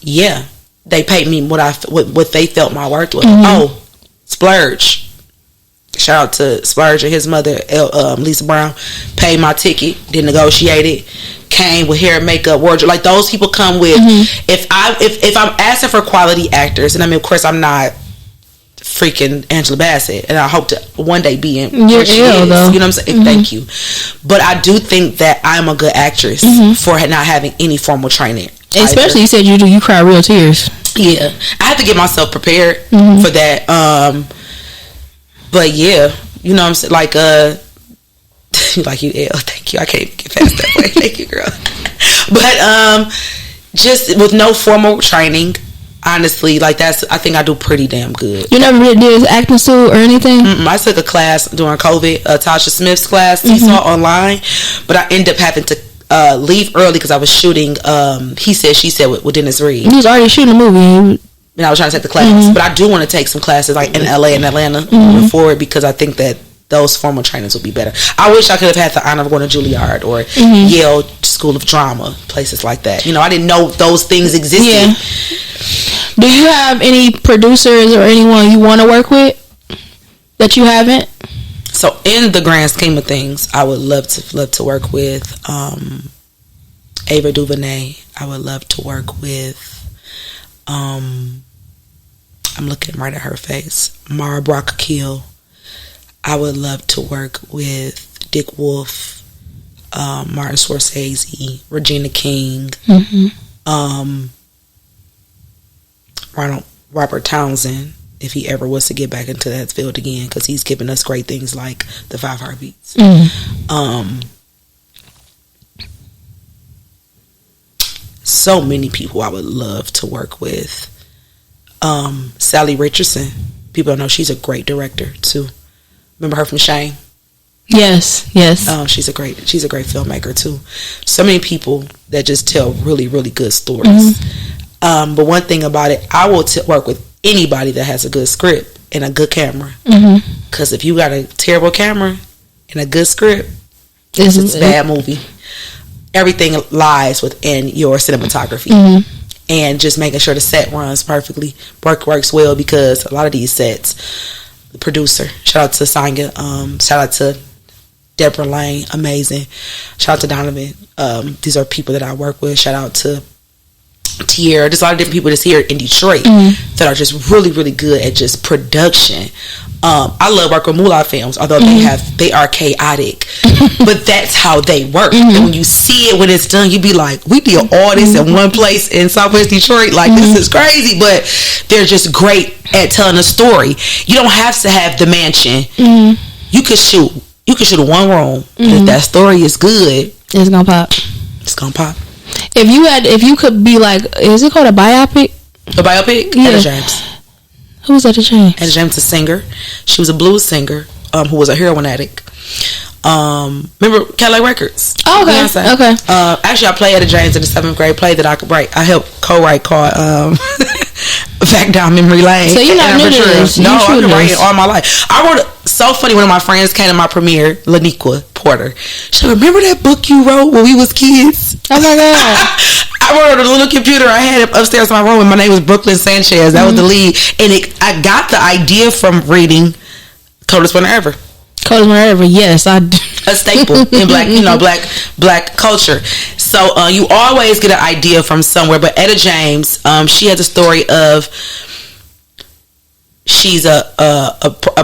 Yeah, they paid me what they felt my worth was. Oh, Splurge. Shout out to Splurge and his mother, Lisa Brown. Paid my ticket, didn't negotiate it. Came with hair, makeup, wardrobe. Like those people come with. If I'm asking for quality actors, and I mean, of course, I'm not freaking Angela Bassett, and I hope to one day be in. You're ill, though. You know what I'm saying? Thank you. But I do think that I'm a good actress for not having any formal training. Especially, you said you cry real tears. Yeah, I have to get myself prepared for that. But yeah, you know what I'm saying? Like, like you, Elle. Thank you. I can't even get past that way. Thank you, girl. But just with no formal training, honestly, like I think I do pretty damn good. You never really did acting school or anything? I took a class during COVID, Tasha Smith's class, Seesaw online, but I ended up having to leave early because I was shooting He Said, She Said with Dennis Reed. You was already shooting a movie. And I was trying to take the class. But I do want to take some classes like in LA and Atlanta moving forward, because I think that those formal trainings would be better. I wish I could have had the honor of going to Juilliard or Yale School of Drama, places like that. You know, I didn't know those things existed. Yeah. Do you have any producers or anyone you want to work with that you haven't? So in the grand scheme of things, I would love to work with Ava DuVernay. I would love to work with I'm looking right at her face, Mara Brock Akil. I would love to work with Dick Wolf, Martin Scorsese, Regina King, Robert Townsend, if he ever was to get back into that field again, because he's given us great things like The 5 Heartbeats. So many people I would love to work with. Sally Richardson. People don't know she's a great director too. Remember her from Shane? Yes. She's a great filmmaker too. So many people that just tell really, really good stories. But one thing about it, I will work with anybody that has a good script and a good camera. Because if you got a terrible camera and a good script, it's a bad movie. Everything lies within your cinematography. And just making sure the set runs perfectly, works well, because a lot of these sets, the producer, shout out to Sonya, shout out to Deborah Lane, amazing, shout out to Donovan, these are people that I work with, shout out to Tierra. There's a lot of different people that's here in Detroit that are just really, really good at just production. I love working with Moolah Films, although they are chaotic, but that's how they work. And when you see it when it's done, you be like, we did all this in one place in Southwest Detroit, like this is crazy. But they're just great at telling a story. You don't have to have the mansion. You could shoot one room, but if that story is good, it's gonna pop. If you could be like, is it called a biopic? A biopic? Yeah. Etta James. Who was Etta James? Etta James, a singer. She was a blues singer who was a heroin addict. Remember Cadillac Records? Oh, okay. Okay. Actually, I played Etta James in the 7th grade play that I could write. I helped co-write called Back Down Memory Lane. So you're not new to this? No, I've been writing all my life. I wrote so funny. One of my friends came to my premiere, Laniqua Porter. She said, remember that book you wrote when we was kids? Oh my God. I wrote on a little computer I had upstairs in my room, and my name was Brooklyn Sanchez. That was the lead. And I got the idea from reading Coldest Winter Ever. Coldest Winter Ever, yes. A staple in black culture. So you always get an idea from somewhere. But Etta James, she has a story of she's a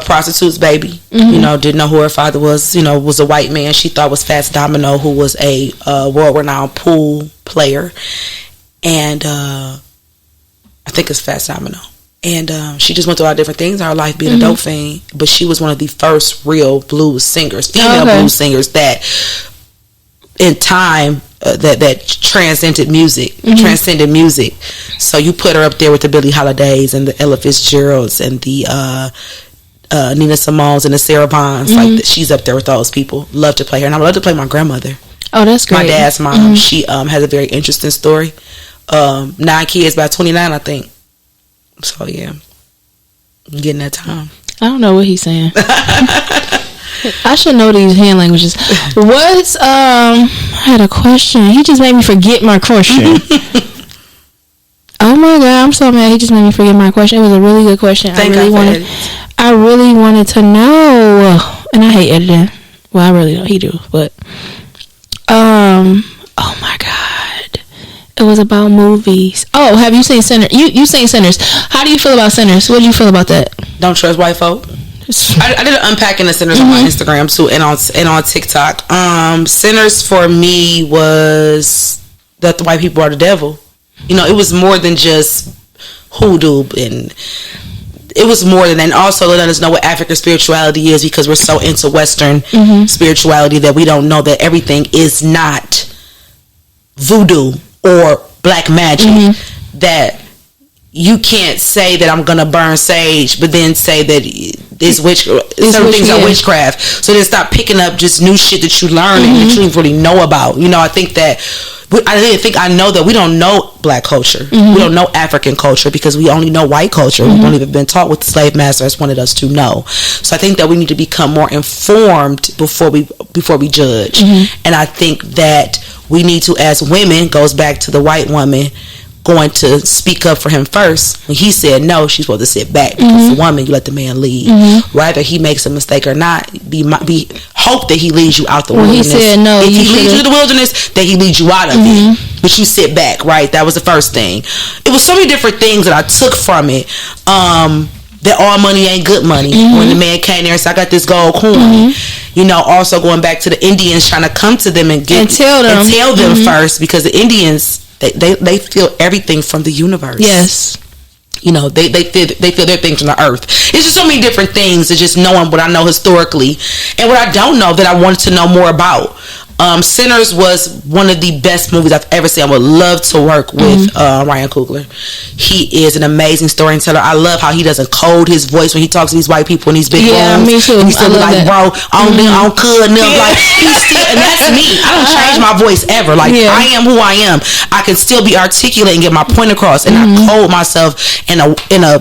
prostitute's baby. You know, didn't know who her father was. You know, was a white man she thought was Fats Domino, who was a world-renowned pool player, and I think it's Fats Domino. And she just went through a lot of different things in her life, being a dope fiend. But she was one of the first real blues singers, female blues singers that, in time, that transcended music. So you put her up there with the Billie Holidays and the Ella Fitzgeralds and the Nina Simone's and the Sarah Vaughan's. Like she's up there with those people. Love to play her, and I would love to play my grandmother. Oh, that's great. My dad's mom. She has a very interesting story. 9 kids by 29, I think. So yeah, I'm getting that time. I don't know what he's saying. I should know these hand languages. I had a question. He just made me forget my question. Oh my God, I'm so mad. He just made me forget my question. It was a really good question. I really wanted to know, and I hate editing. Well, I really don't. He do, but oh my God. It was about movies. Oh, have you seen Sinners? You seen Sinners. How do you feel about Sinners? What do you feel about that? Don't trust white folk. I did an unpacking of Sinners on my Instagram too, and on TikTok. Sinners for me was that the white people are the devil. You know, it was more than just hoodoo, and it was more than that. And also letting us know what African spirituality is, because we're so into Western spirituality that we don't know that everything is not voodoo or black magic. That you can't say that I'm gonna burn sage, but then say that certain things are witchcraft. So then stop picking up just new shit that you learn and that you don't really know about. You know, I think that I know that we don't know black culture. We don't know African culture because we only know white culture. We don't even been taught what the slave masters wanted us to know. So I think that we need to become more informed before we judge. And I think that we need to, as women, goes back to the white woman going to speak up for him first. When he said no, she's supposed to sit back, because the woman, you let the man lead. Whether he makes a mistake or not, be hope that he leads you out the wilderness. He said no, if he leads you to the wilderness, then he leads you out of it. But you sit back, right? That was the first thing. It was so many different things that I took from it. That all money ain't good money. When the man came there and said, I got this gold coin. You know, also going back to the Indians, trying to come to them and tell them first, because the Indians, they feel everything from the universe. Yes. You know, they feel their things from the earth. It's just so many different things. It's just knowing what I know historically and what I don't know that I wanted to know more about. Sinners was one of the best movies I've ever seen. I would love to work with Ryan Coogler. He is an amazing storyteller. I love how he doesn't code his voice when he talks to these white people in these big rooms. Me too. He's still like, bro, on could, like he's still, and that's me. I don't change my voice ever. Like I am who I am. I can still be articulate and get my point across, and I code myself in a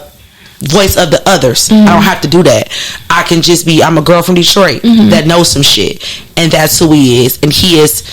voice of the others. I don't have to do that. I can just be, I'm a girl from Detroit that knows some shit, and that's who he is. And he is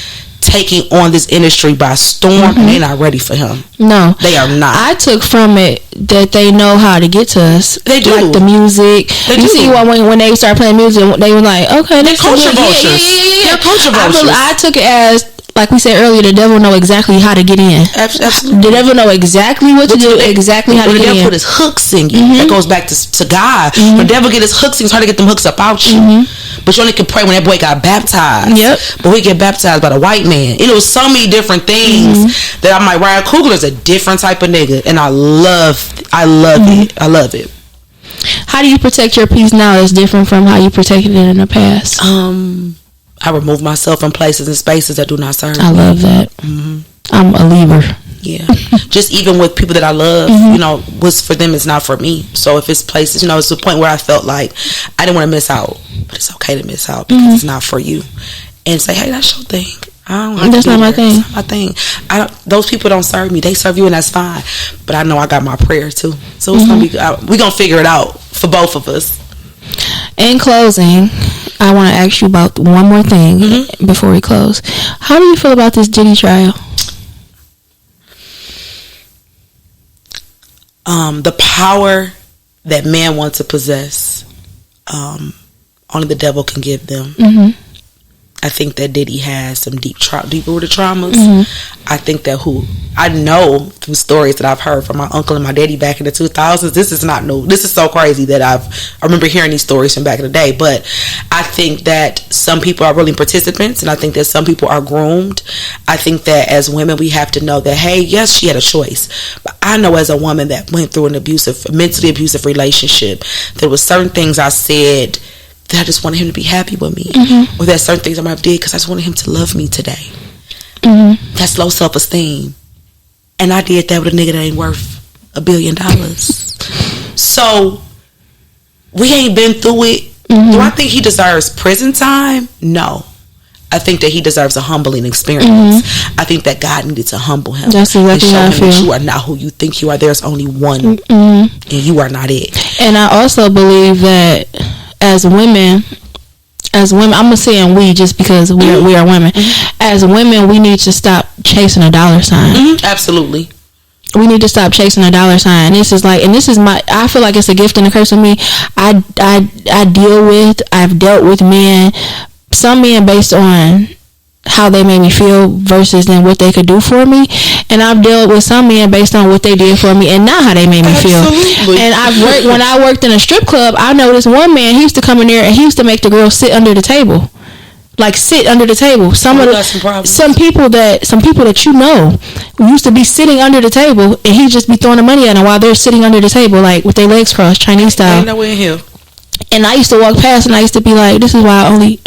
taking on this industry by storm, and they're not ready for him. No, they are not. I took from it that they know how to get to us. They do. Like the music. You see when they start playing music, they were like, okay, they're culture vultures. They're culture vultures. I took it as, like we said earlier, the devil know exactly how to get in. Absolutely. The devil know exactly what to do, exactly how to get in. The devil put his hooks in you. That goes back to God. The devil get his hooks in, it's hard to get them hooks up out you. But you only can pray when that boy got baptized. But we get baptized by the white man. It was so many different things that I'm like, Ryan Coogler is a different type of nigga, and I love it. I love it. How do you protect your peace now that's different from how you protected it in the past? I remove myself from places and spaces that do not serve me. I love that. I'm a leaver. Yeah. Just even with people that I love, you know, what's for them is not for me. So if it's places, you know, it's the point where I felt like I didn't want to miss out. But it's okay to miss out because it's not for you. And say, hey, that's your thing. That's not my thing. It's not my thing. Those people don't serve me. They serve you, and that's fine. But I know I got my prayer too. So it's gonna be. We're gonna figure it out for both of us. In closing, I want to ask you about one more thing before we close. How do you feel about this Diddy trial? The power that man wants to possess, only the devil can give them. I think that Diddy has some deep-rooted traumas. I think that I know through stories that I've heard from my uncle and my daddy back in the 2000s. This is not new. This is so crazy that I remember hearing these stories from back in the day. But I think that some people are willing participants, and I think that some people are groomed. I think that as women, we have to know that, hey, yes, she had a choice. But I know as a woman that went through an mentally abusive relationship, there was certain things I said that I just wanted him to be happy with me, or that certain things I might have did because I just wanted him to love me today. That's low self-esteem, and I did that with a nigga that ain't worth $1 billion. So we ain't been through it. Do I think he deserves prison time? No. I think that he deserves a humbling experience. I think that God needed to humble him. That's exactly how I feel. That you are not who you think you are. There's only one, and you are not it. And I also believe that as women, I'm gonna say we just because we are women. As women, we need to stop chasing a dollar sign. Absolutely. We need to stop chasing a dollar sign. I feel like it's a gift and a curse with me. I've dealt with men, some men based on how they made me feel versus then what they could do for me, and I've dealt with some men based on what they did for me and not how they made me feel. And when I worked in a strip club, I noticed one man, he used to come in there and he used to make the girl sit under the table. Like sit under the table. Some people that you know used to be sitting under the table, and he just be throwing the money at them while they're sitting under the table, like with their legs crossed, Chinese style. Ain't nowhere in here. And I used to walk past, and I used to be like, "This is why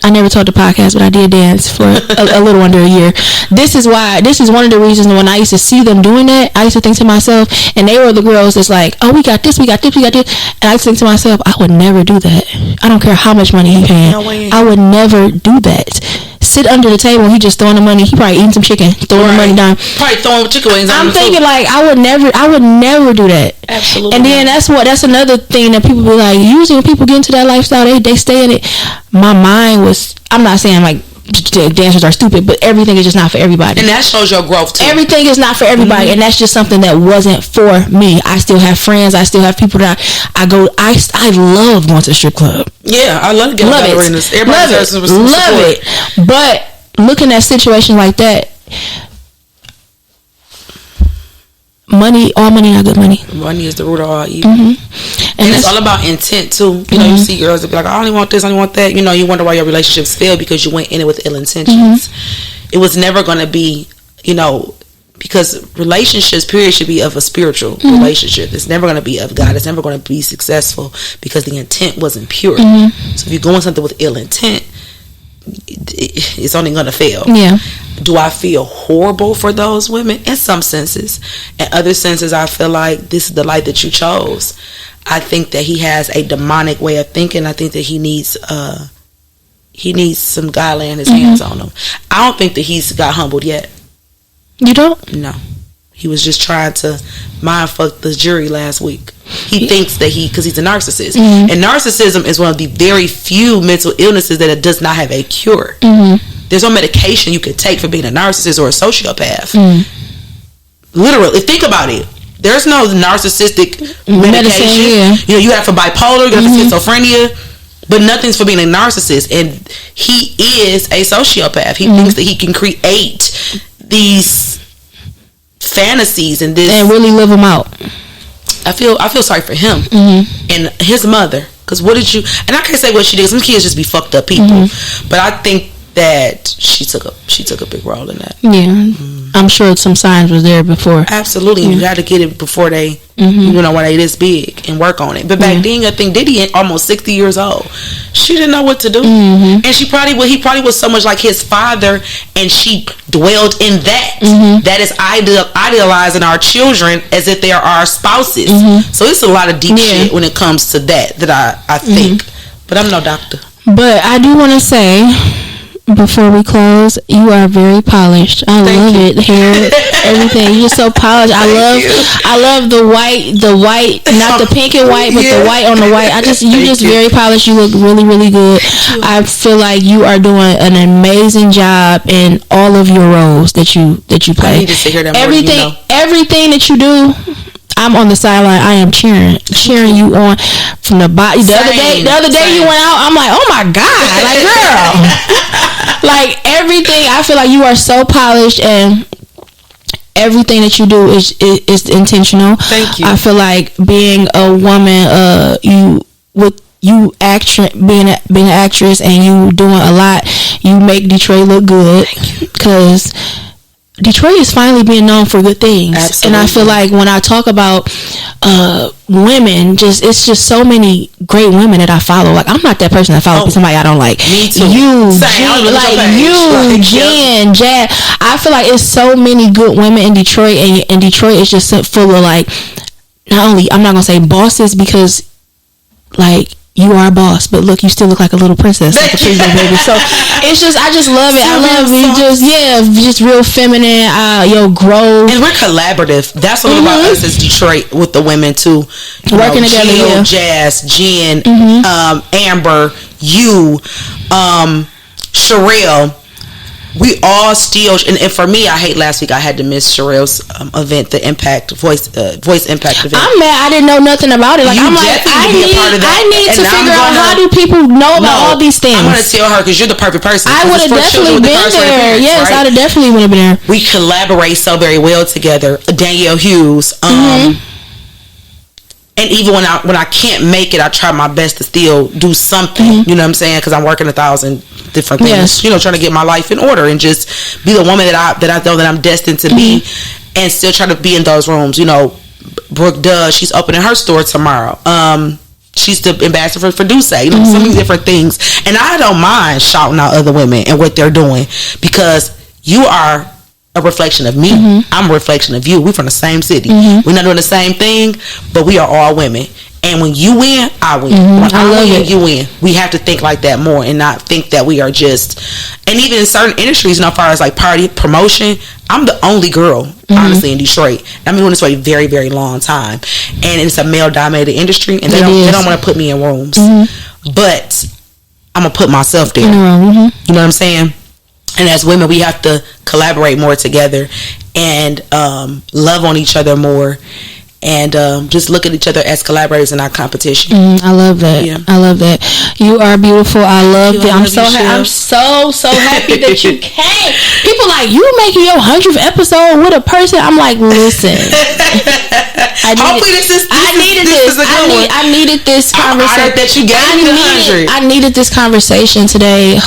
I never told the podcast, but I did dance for a little under a year. This is one of the reasons when I used to see them doing that, I used to think to myself, and they were the girls that's like, oh, we got this. And I used to think to myself, I would never do that. I don't care how much money he paying. No way. I would never do that. Sit under the table, he just throwing the money. He probably eating some chicken, throwing the money down. Probably throwing chicken wings. I'm thinking like, I would never do that. Absolutely. And then that's another thing that people be like, usually when people get into that lifestyle, they stay in it. My mind was, I'm not saying like dancers are stupid, but everything is just not for everybody. And that shows your growth too. Everything is not for everybody, and that's just something that wasn't for me. I still have friends. I still have people that I love going to the strip club. Yeah, I love to get love it. Love it. But looking at situations like that, all money not good money. Money is the root of all evil. And it's all about intent too. You know, you see girls that be like, I only want this, I only want that. You know, you wonder why your relationships fail because you went in it with ill intentions. It was never going to be, you know, because relationships, period, should be of a spiritual relationship. It's never going to be of God. It's never going to be successful because the intent wasn't pure. So if you're going something with ill intent, it's only going to fail. Yeah. Do I feel horrible for those women? In some senses. In other senses, I feel like this is the life that you chose. I think that he has a demonic way of thinking. I think that he needs some guy laying his hands on him. I don't think that he's got humbled yet. You don't? No. He was just trying to mind fuck the jury last week. He thinks that because he's a narcissist. And narcissism is one of the very few mental illnesses that it does not have a cure. There's no medication you could take for being a narcissist or a sociopath. Literally, think about it. There's no narcissistic medication. You know, you have for bipolar, you have for schizophrenia, but nothing's for being a narcissist. And he is a sociopath. He thinks that he can create these fantasies and really live them out. I feel sorry for him and his mother, because what did you? And I can't say what she did. Some kids just be fucked up people, but I think that she took a big role in that. Yeah, I'm sure some signs was there before. Absolutely, you got to get it before they, you know, when they this big and work on it. But back then, I think Diddy almost 60 years old. She didn't know what to do, and he probably was so much like his father, and she dwelled in that. That is idealizing our children as if they are our spouses. So it's a lot of deep shit when it comes to that I think. But I'm no doctor. But I do want to say, before we close, you are very polished. I love it. Hair, everything. You're so polished. I love the white, not the pink and white, but the white on the white. You're just very polished. You look really, really good. I feel like you are doing an amazing job in all of your roles that you play. I need to hear that everything that you do. I'm on the sideline. I am cheering you on from the body. The other day you went out. I'm like, oh my God, like girl, like everything. I feel like you are so polished, and everything that you do is intentional. Thank you. I feel like being a woman, being an actress, and you doing a lot. You make Detroit look good, because Detroit is finally being known for good things. Absolutely. And I feel like when I talk about women, it's just so many great women that I follow. Like, I'm not that person that follows somebody I don't like. Me too. Jen, Jad. I feel like it's so many good women in Detroit, and Detroit is just full of, like, not only, I'm not gonna say bosses, because like, you are a boss, but look, you still look like a little princess, like a princess baby. So it's just, I just love it. I love it. Just real feminine. Grow. And we're collaborative. That's what about us as Detroit with the women too. Working together. Jill, Jazz, Jen, Amber, you, Sherelle. We all still, and for me, I hate last week I had to miss Sherelle's event, the voice impact event. I'm mad I didn't know nothing about it. Like, I'm like, I need to figure out how do people know about all these things. I'm going to tell her, because you're the perfect person. I would have definitely been there. Yes, right? I'd have definitely would have been there. We collaborate so very well together. Danielle Hughes. And even when I can't make it, I try my best to still do something. You know what I'm saying? Because I'm working 1,000 different things. You know, trying to get my life in order and just be the woman that I know that I'm destined to be, and still try to be in those rooms. You know, Brooke does. She's opening her store tomorrow. She's the ambassador for Duce. You know, so many different things. And I don't mind shouting out other women and what they're doing, because you are a reflection of me. I'm a reflection of you. We're from the same city. We're not doing the same thing, but we are all women. And when you win, I win. When I win, you win. We have to think like that more, and not think that we are just. And even in certain industries, you know, as far as like party promotion, I'm the only girl, honestly, in Detroit. I've been doing this for a very, very long time, and it's a male-dominated industry, and they don't want to put me in rooms, but I'm gonna put myself there. You know what I'm saying? And as women, we have to collaborate more together and love on each other more. And just look at each other as collaborators in our competition. I love that. Yeah. I love that. You are beautiful. I love it. I'm so happy that you came. People like, you making your 100th episode with a person. I'm like, listen. I needed this conversation. I'm honored that you gave me the 100. I needed this conversation today.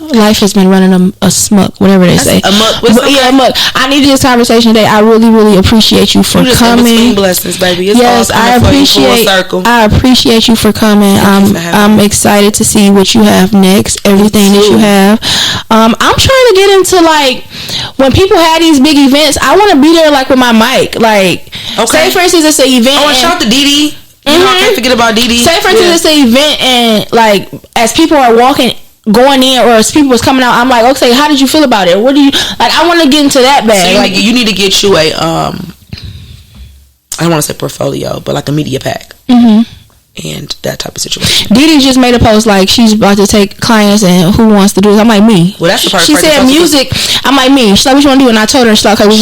Life has been running a smuck, whatever they say. A muck. A muck. I needed this conversation today. I really, really appreciate you for coming. Blessings, baby. It's yes, I appreciate you for coming. I'm excited to see what you have next. Everything that you have. I'm trying to get into, like, when people have these big events, I want to be there, like, with my mic. Like, say for instance, it's an event. Oh, and shout out to Dee Dee. You know, I can't forget about Dee Dee. Say for instance, it's an event, and like as people are going in, or as people was coming out, I'm like, okay, how did you feel about it? What do you like? I want to get into that bag. So you need to get you a I don't want to say portfolio, but like a media pack. And that type of situation. Dee Dee just made a post like she's about to take clients, and who wants to do this? I'm like, me. Well, that's the part. She said music. I'm like, me. She's like, what you want to do? And I told her, she's like, okay, we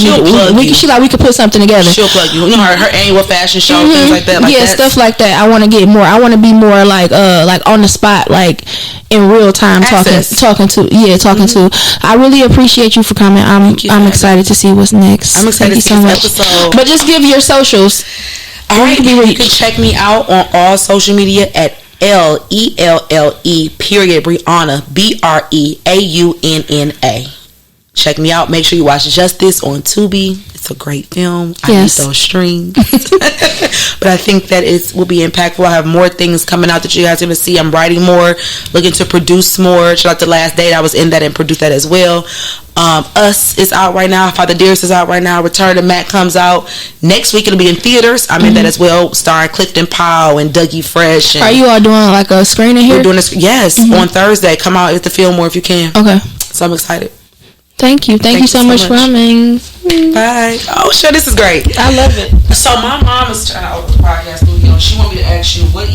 could put something together. She'll plug you. You know, her annual fashion show, things like that. Stuff like that. I want to get more. I want to be more like on the spot, like in real time, talking to. I really appreciate you for coming. I'm excited to see what's next. I'm excited to see this episode. But just give your socials. All right, you can check me out on all social media at Elle period Brianna BREAUNNA. Check me out. Make sure you watch Justice on Tubi. It's a great film. I need those streams. But I think that it will be impactful. I have more things coming out that you guys are going to see. I'm writing more, looking to produce more. Shout out to Last Date. I was in that and produced that as well. Us is out right now. Father Dearest is out right now. Return to Matt comes out next week. It'll be in theaters. I'm in that as well, starring Clifton Powell and Dougie Fresh. Are you all doing like a screening here? We're doing this. Yes, on Thursday. Come out at the Fillmore if you can. Okay. So I'm excited. Thank you so much for coming. Bye. Oh, sure, this is great. I love it. So my mom is trying to open the podcast studio. She want me to ask you what